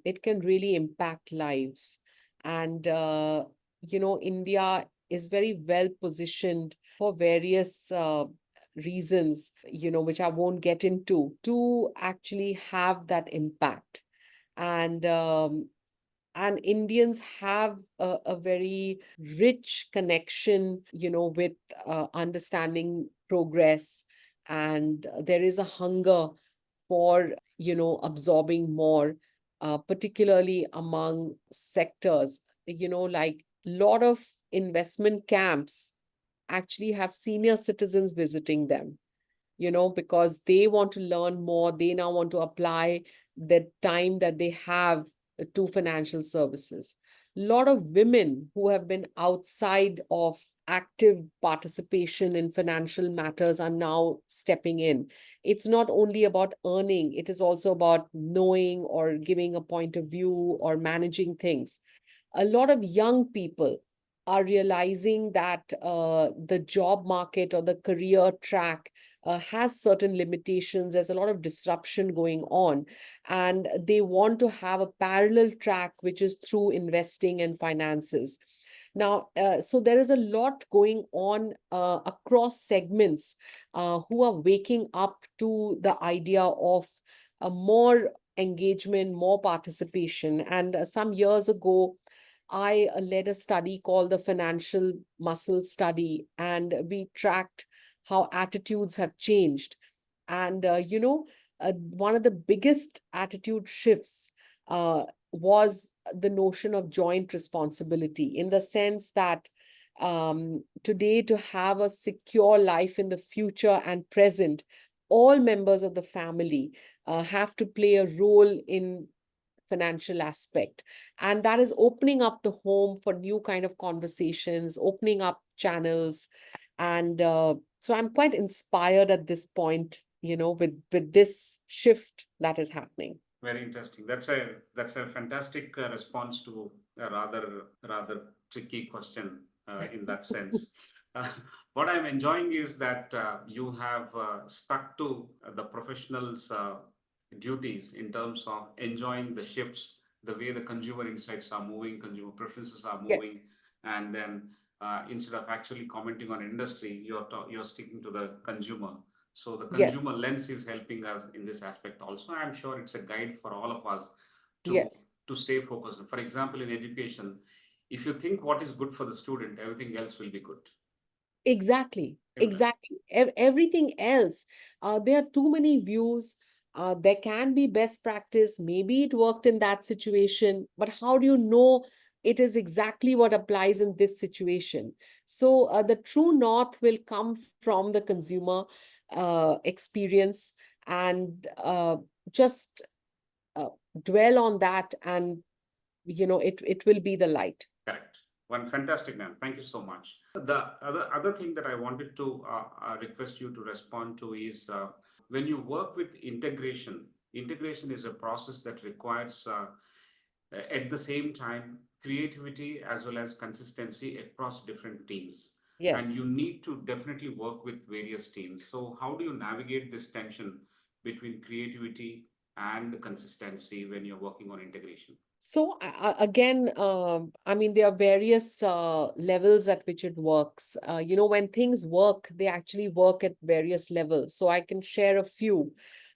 it can really impact lives. And, India is very well positioned for various reasons, which I won't get into, to actually have that impact. And Indians have a very rich connection, with understanding progress, and there is a hunger for, absorbing more, particularly among sectors, like a lot of investment camps actually have senior citizens visiting them, because they want to learn more. They now want to apply the time that they have to financial services. A lot of women who have been outside of active participation in financial matters are now stepping in. It's not only about earning, it is also about knowing or giving a point of view or managing things. a lot of young people are realizing that the job market or the career track has certain limitations. There's a lot of disruption going on, and they want to have a parallel track, which is through investing and finances. Now, so there is a lot going on across segments who are waking up to the idea of more engagement, more participation. And some years ago, I led a study called the Financial Muscle Study, and we tracked how attitudes have changed. And, one of the biggest attitude shifts was the notion of joint responsibility, in the sense that today, to have a secure life in the future and present, all members of the family have to play a role in financial aspect, and that is opening up the home for new kind of conversations, opening up channels. And so I'm quite inspired at this point, with this shift that is happening. Very interesting. That's a fantastic response to a rather tricky question in that sense. What I'm enjoying is that you have stuck to the professionals' duties in terms of enjoying the shifts, the way the consumer insights are moving, consumer preferences are moving, Yes. and then instead of actually commenting on industry, you're sticking to the consumer. So the consumer Yes. lens is helping us in this aspect also. I'm sure it's a guide for all of us Yes. to stay focused. For example, in education, if you think what is good for the student, everything else will be good. Exactly. Isn't it? Exactly. Everything else, there are too many views. There can be best practice. Maybe it worked in that situation, but how do you know it is exactly what applies in this situation? So the true north will come from the consumer experience, and just dwell on that, and it will be the light. Correct. One fantastic, man. Thank you so much. The other thing that I wanted to request you to respond to is when you work with integration. Integration is a process that requires at the same time creativity as well as consistency across different teams. And Yes. you need to definitely work with various teams. So how do you navigate this tension between creativity and consistency when you're working on integration? So again, I mean, there are various levels at which it works. When things work, they actually work at various levels. So I can share a few.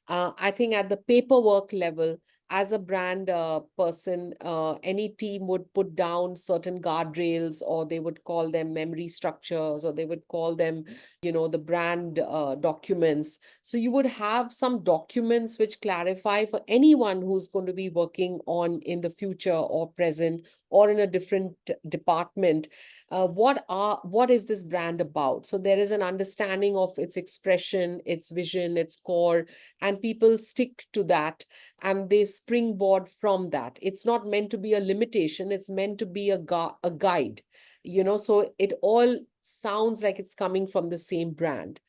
I think at the paperwork level, as a brand person, any team would put down certain guardrails, or they would call them memory structures, or they would call them, the brand documents. So you would have some documents which clarify for anyone who's going to be working on in the future or present or in a different department. What is this brand about? So there is an understanding of its expression, its vision, its core, and people stick to that, and they springboard from that. It's not meant to be a limitation, it's meant to be a guide, so it all sounds like it's coming from the same brand.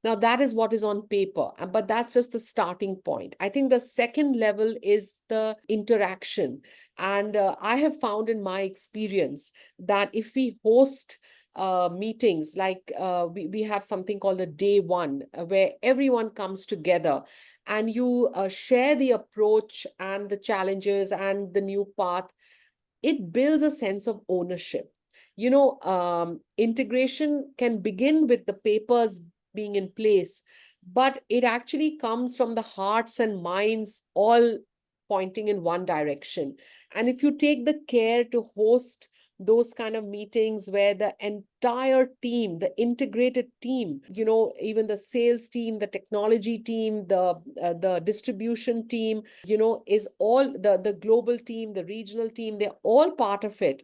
Now, that is what is on paper, but that's just the starting point. I think the second level is the interaction. And I have found in my experience that if we host meetings, like we have something called a day one, where everyone comes together and you share the approach and the challenges and the new path, it builds a sense of ownership. Integration can begin with the papers being in place, but it actually comes from the hearts and minds all pointing in one direction. And if you take the care to host those kind of meetings where the entire team, the integrated team, even the sales team, the technology team, the distribution team, is all the global team, the regional team, they're all part of it.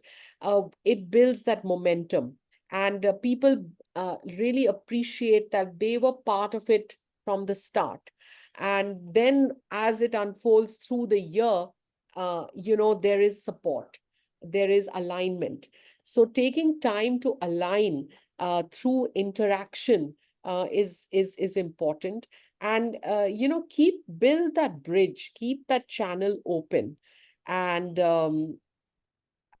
It builds that momentum, and people really appreciate that they were part of it from the start. And then as it unfolds through the year, there is support, there is alignment. So taking time to align through interaction is important. And build that bridge, keep that channel open. And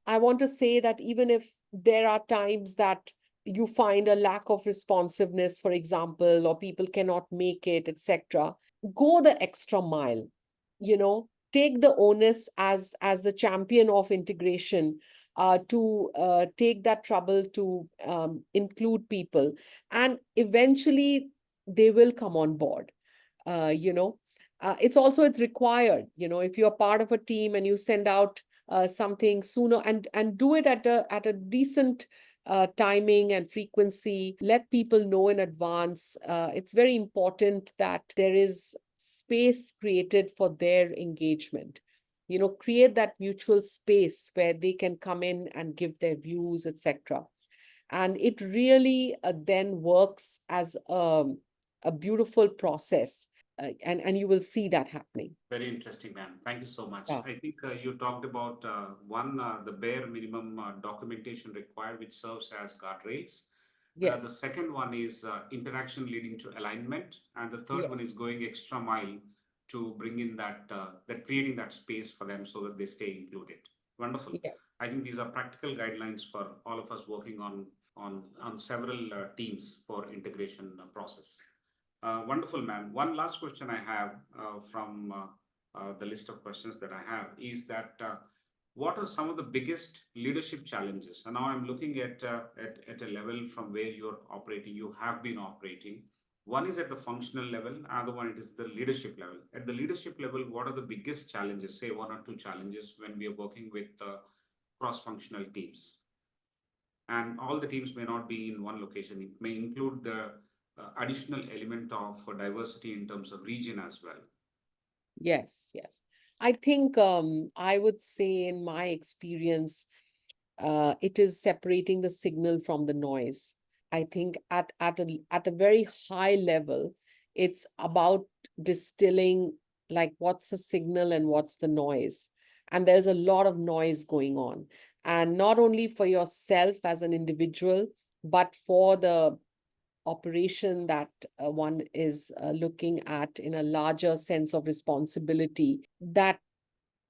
I want to say that even if there are times that you find a lack of responsiveness, for example, or people cannot make it, etc., go the extra mile. Take the onus as the champion of integration, to take that trouble to include people, and eventually they will come on board. It's required. If you're part of a team and you send out something sooner, and do it at a decent timing and frequency, let people know in advance. It's very important that there is space created for their engagement. Create that mutual space where they can come in and give their views, etc. And it really then works as a beautiful process, and you will see that happening. Very interesting, ma'am. Thank you so much. Yeah. I think you talked about the bare minimum documentation required, which serves as guardrails. Yes. The second one is interaction leading to alignment, and the third Yes. one is going extra mile to bring in that creating that space for them so that they stay included. Wonderful. Yes. I think these are practical guidelines for all of us working on several teams for integration process. Wonderful, ma'am. One last question I have from the list of questions that I have is that what are some of the biggest leadership challenges? And now I'm looking at a level from where you're operating, you have been operating. One is at the functional level, other one it is the leadership level. At the leadership level, what are the biggest challenges, say one or two challenges when we are working with cross-functional teams? And all the teams may not be in one location. It may include the additional element of diversity in terms of region as well. Yes. I think I would say, in my experience, it is separating the signal from the noise. I think at a very high level, it's about distilling, like, what's the signal and what's the noise. And there's a lot of noise going on. And not only for yourself as an individual, but for the operation that one is looking at in a larger sense of responsibility. That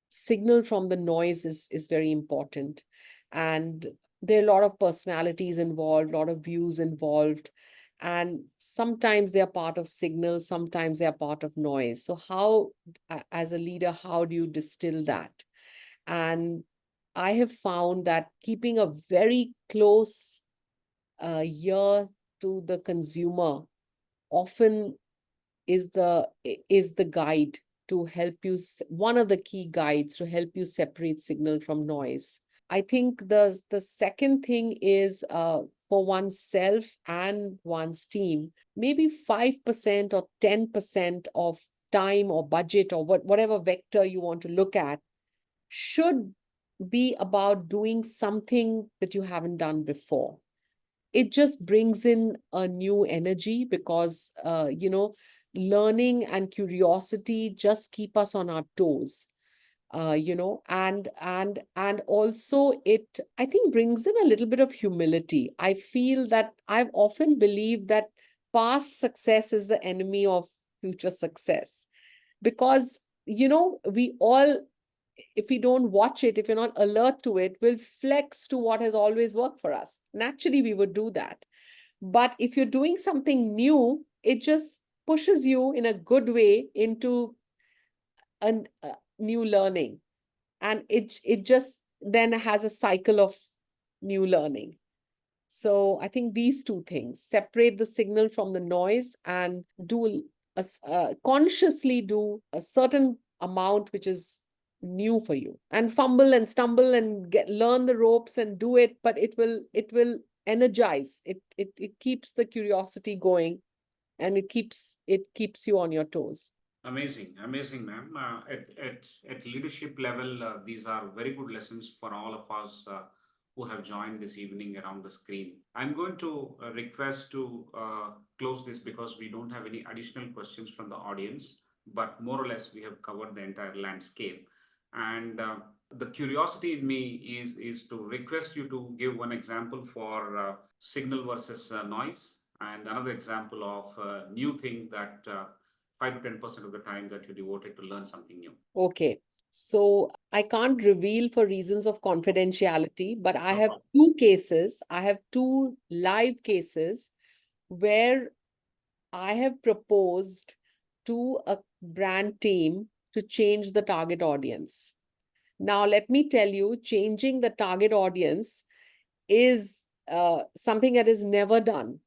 signal from the noise is very important. And there are a lot of personalities involved, a lot of views involved. And sometimes they are part of signal, sometimes they are part of noise. So how, as a leader, how do you distill that? And I have found that keeping a very close ear to the consumer often is the guide to help you, one of the key guides to help you separate signal from noise. I think the second thing is, for oneself and one's team, maybe 5% or 10% of time or budget or whatever vector you want to look at should be about doing something that you haven't done before. It just brings in a new energy, because learning and curiosity just keep us on our toes. And also it, I think, brings in a little bit of humility. I feel that I've often believed that past success is the enemy of future success, because we all, if we don't watch it, if you're not alert to it, we'll flex to what has always worked for us. Naturally, we would do that. But if you're doing something new, it just pushes you in a good way into a new learning. And it just then has a cycle of new learning. So I think these two things, separate the signal from the noise, and consciously do a certain amount which is new for you, and fumble and stumble and learn the ropes and do it, but it will energize. It keeps the curiosity going, and it keeps you on your toes. Amazing, ma'am. At leadership level, these are very good lessons for all of us who have joined this evening around the screen. I'm going to request to close this, because we don't have any additional questions from the audience, but more or less we have covered the entire landscape. And the curiosity in me is to request you to give one example for signal versus noise, and another example of a new thing that 5 to 10% of the time that you devoted to learn something new. Okay. So I can't reveal for reasons of confidentiality, but I have two cases. I have two live cases where I have proposed to a brand team to change the target audience. Now, let me tell you, changing the target audience is something that is never done.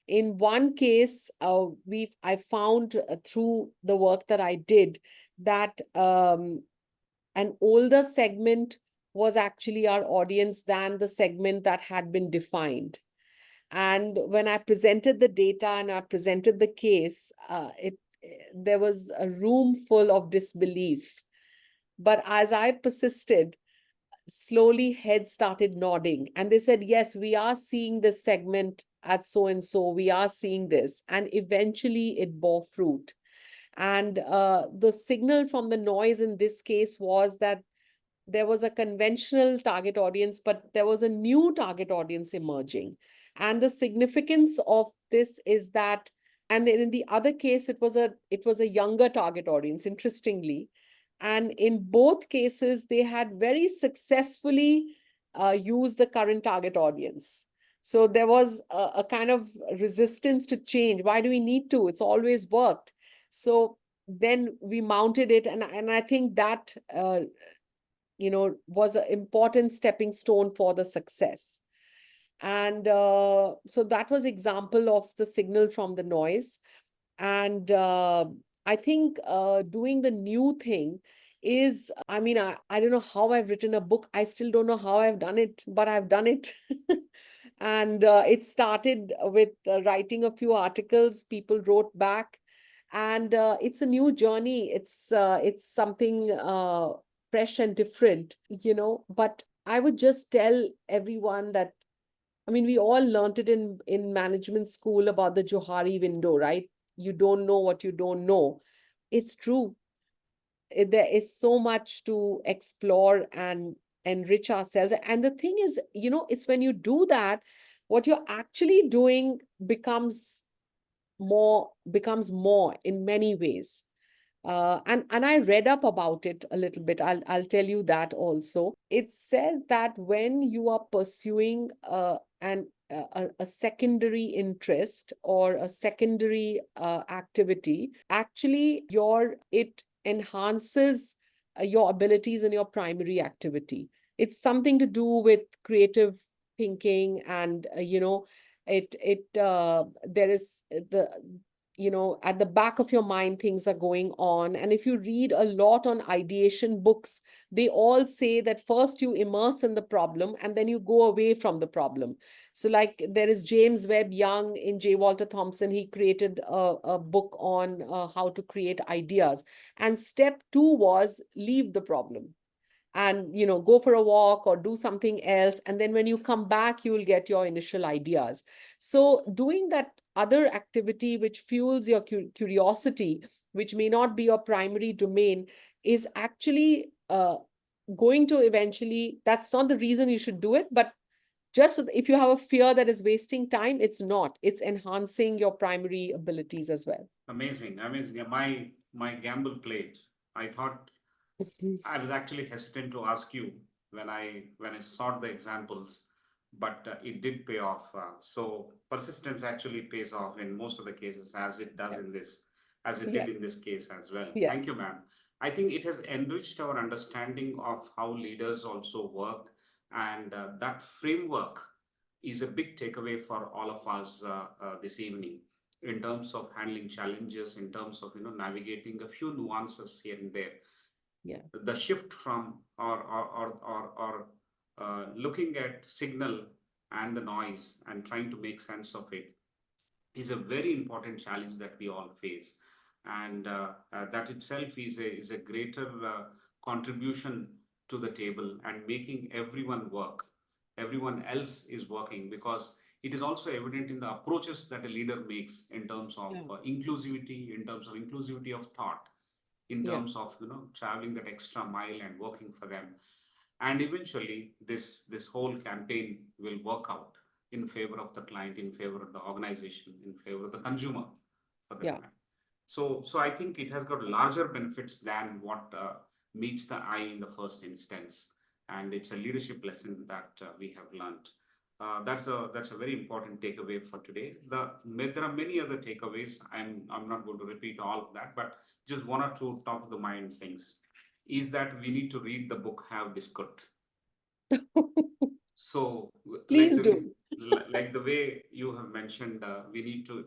In one case, I found through the work that I did that an older segment was actually our audience than the segment that had been defined. And when I presented the data and I presented the case, there was a room full of disbelief. But as I persisted, slowly heads started nodding. And they said, yes, we are seeing this segment at so and so. We are seeing this. And eventually it bore fruit. And the signal from the noise in this case was that there was a conventional target audience, but there was a new target audience emerging. And the significance of this is that, and then in the other case, it was a younger target audience, interestingly. And in both cases, they had very successfully used the current target audience. So there was a kind of resistance to change. Why do we need to? It's always worked. So then we mounted it. And I think that was an important stepping stone for the success. And so that was example of the signal from the noise. And I think doing the new thing is, I mean, I don't know how I've written a book. I still don't know how I've done it, but I've done it. And it started with writing a few articles. People wrote back. And it's a new journey. It's something fresh and different, but I would just tell everyone that, I mean, we all learned it in management school about the Johari window, right? You don't know what you don't know. It's true. There is so much to explore and enrich ourselves. And the thing is, it's when you do that, what you're actually doing becomes more in many ways. And I read up about it a little bit. I'll tell you that also. It says that when you are pursuing a secondary interest or a secondary activity, actually it enhances your abilities in your primary activity. It's something to do with creative thinking, and there is at the back of your mind, things are going on. And if you read a lot on ideation books, they all say that first you immerse in the problem and then you go away from the problem. So like there is James Webb Young in J. Walter Thompson. He created a book on how to create ideas. And step 2 was leave the problem and go for a walk or do something else, and then when you come back you will get your initial ideas. So doing that other activity which fuels your curiosity, which may not be your primary domain, is actually going to eventually, that's not the reason you should do it, but just if you have a fear that is wasting time, it's not. It's enhancing your primary abilities as well. Amazing. My gamble played. I thought I was actually hesitant to ask you when I sought the examples, but it did pay off. So persistence actually pays off in most of the cases, as it does in this, as it did in this case as well. Thank you, ma'am. I think it has enriched our understanding of how leaders also work, and that framework is a big takeaway for all of us this evening in terms of handling challenges, in terms of navigating a few nuances here and there. The shift from or looking at signal and the noise and trying to make sense of it is a very important challenge that we all face, and that itself is a greater contribution to the table and making everyone work. Everyone else is working, because it is also evident in the approaches that a leader makes in terms of inclusivity, in terms of inclusivity of thought, in terms of traveling that extra mile and working for them. And eventually this whole campaign will work out in favor of the client, in favor of the organization, in favor of the consumer for the client. So I think it has got larger benefits than what meets the eye in the first instance. And it's a leadership lesson that we have learned. That's a very important takeaway for today. There are many other takeaways. I'm not going to repeat all of that, but just one or two top of the mind things is that we need to read the book Have Biscuit. So Please do. Like the way you have mentioned, we need to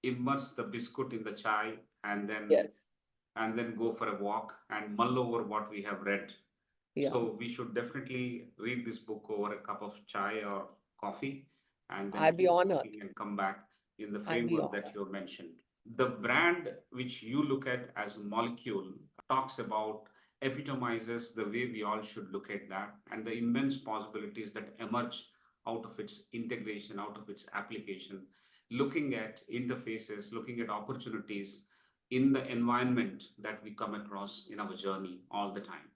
immerse the biscuit in the chai and then go for a walk and mull over what we have read. Yeah. So we should definitely read this book over a cup of chai or coffee, and then I'd be honored. and come back in the I'd be framework that you mentioned. The brand which you look at as a molecule talks about, epitomizes the way we all should look at that and the immense possibilities that emerge out of its integration, out of its application, looking at interfaces, looking at opportunities in the environment that we come across in our journey all the time.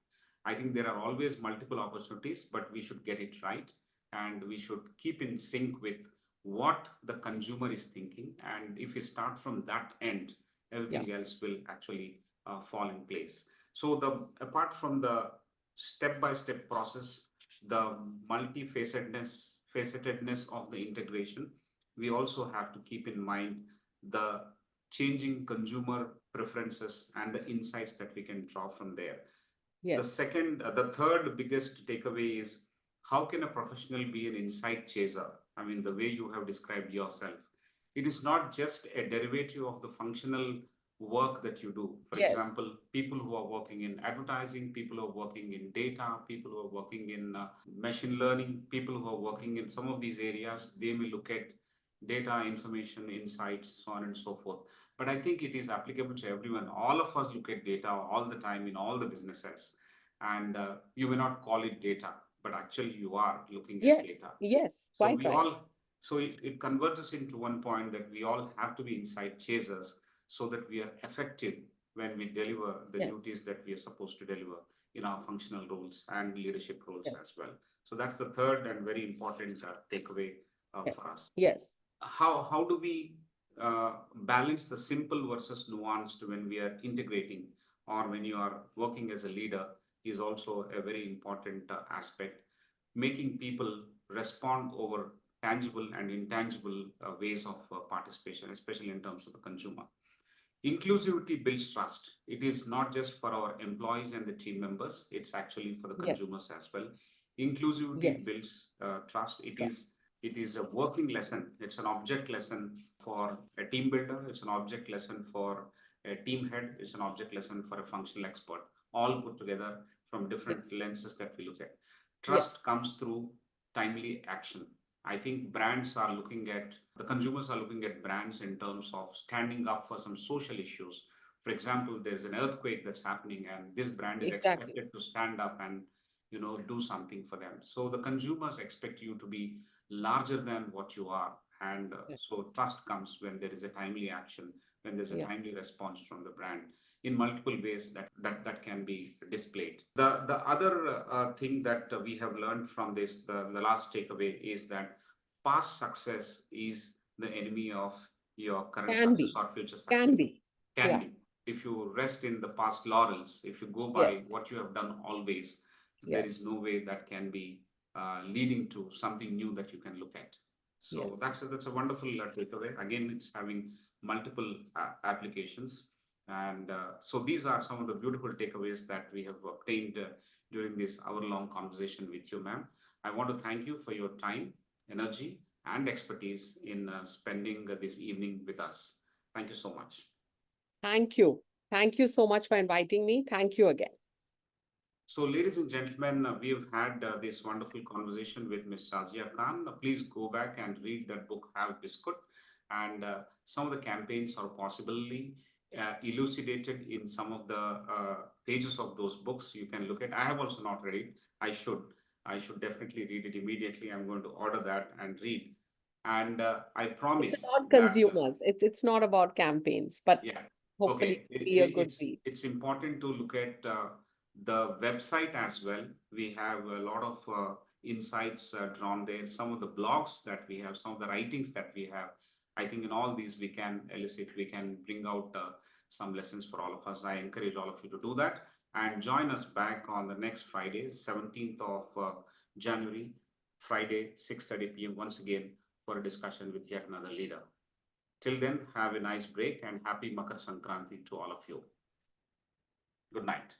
I think there are always multiple opportunities, but we should get it right. And we should keep in sync with what the consumer is thinking. And if we start from that end, everything else will actually fall in place. So apart from the step-by-step process, the multifacetedness of the integration, we also have to keep in mind the changing consumer preferences and the insights that we can draw from there. Yes. The third biggest takeaway is, how can a professional be an insight chaser? I mean, the way you have described yourself, it is not just a derivative of the functional work that you do. For example, people who are working in advertising, people who are working in data, people who are working in machine learning, people who are working in some of these areas, they may look at data, information, insights, so on and so forth. But I think it is applicable to everyone. All of us look at data all the time in all the businesses. And you may not call it data, but actually you are looking at data. Yes, so we all, so it converges into one point that we all have to be insight chasers so that we are effective when we deliver the duties that we are supposed to deliver in our functional roles and leadership roles as well. So that's the third and very important takeaway for us. Yes. How do we balance the simple versus nuanced when we are integrating, or when you are working as a leader, is also a very important aspect. Making people respond over tangible and intangible ways of participation, especially in terms of the consumer. Inclusivity builds trust. It is not just for our employees and the team members, it's actually for the consumers as well. Inclusivity builds trust. It is a working lesson. It's an object lesson for a team builder. It's an object lesson for a team head. It's an object lesson for a functional expert, all put together from different lenses that we look at. Trust comes through timely action. I think brands are looking at, the consumers are looking at brands in terms of standing up for some social issues. For example, there's an earthquake that's happening and this brand is expected to stand up and, you know, do something for them. So the consumers expect you to be larger than what you are. And so trust comes when there is a timely action, when there's a timely response from the brand in multiple ways that can be displayed. The other thing that we have learned from this, the last takeaway, is that past success is the enemy of your current success or future success. Can be. If you rest in the past laurels, if you go by what you have done always, there is no way that can be leading to something new that you can look at. So that's a wonderful takeaway. Again, it's having multiple applications. And so these are some of the beautiful takeaways that we have obtained during this hour-long conversation with you, ma'am. I want to thank you for your time, energy, and expertise in spending this evening with us. Thank you so much. Thank you. Thank you so much for inviting me. Thank you again. So, ladies and gentlemen, we have had this wonderful conversation with Ms. Shaziya Khan. Please go back and read that book, Have Biscuit. And some of the campaigns are possibly elucidated in some of the pages of those books. You can look at. I have also not read it. I should definitely read it immediately. I'm going to order that and read. And I promise. It's about consumers. It's not about campaigns, but hopefully be a good read. It's important to look at the website as well. We have a lot of insights drawn there. Some of the blogs that we have, some of the writings that we have. I think in all these we can elicit, we can bring out some lessons for all of us. I encourage all of you to do that. and join us back on the next Friday, 17th of January, Friday, 6:30 p.m. once again for a discussion with yet another leader. Till then, have a nice break and happy Makar Sankranti to all of you. Good night.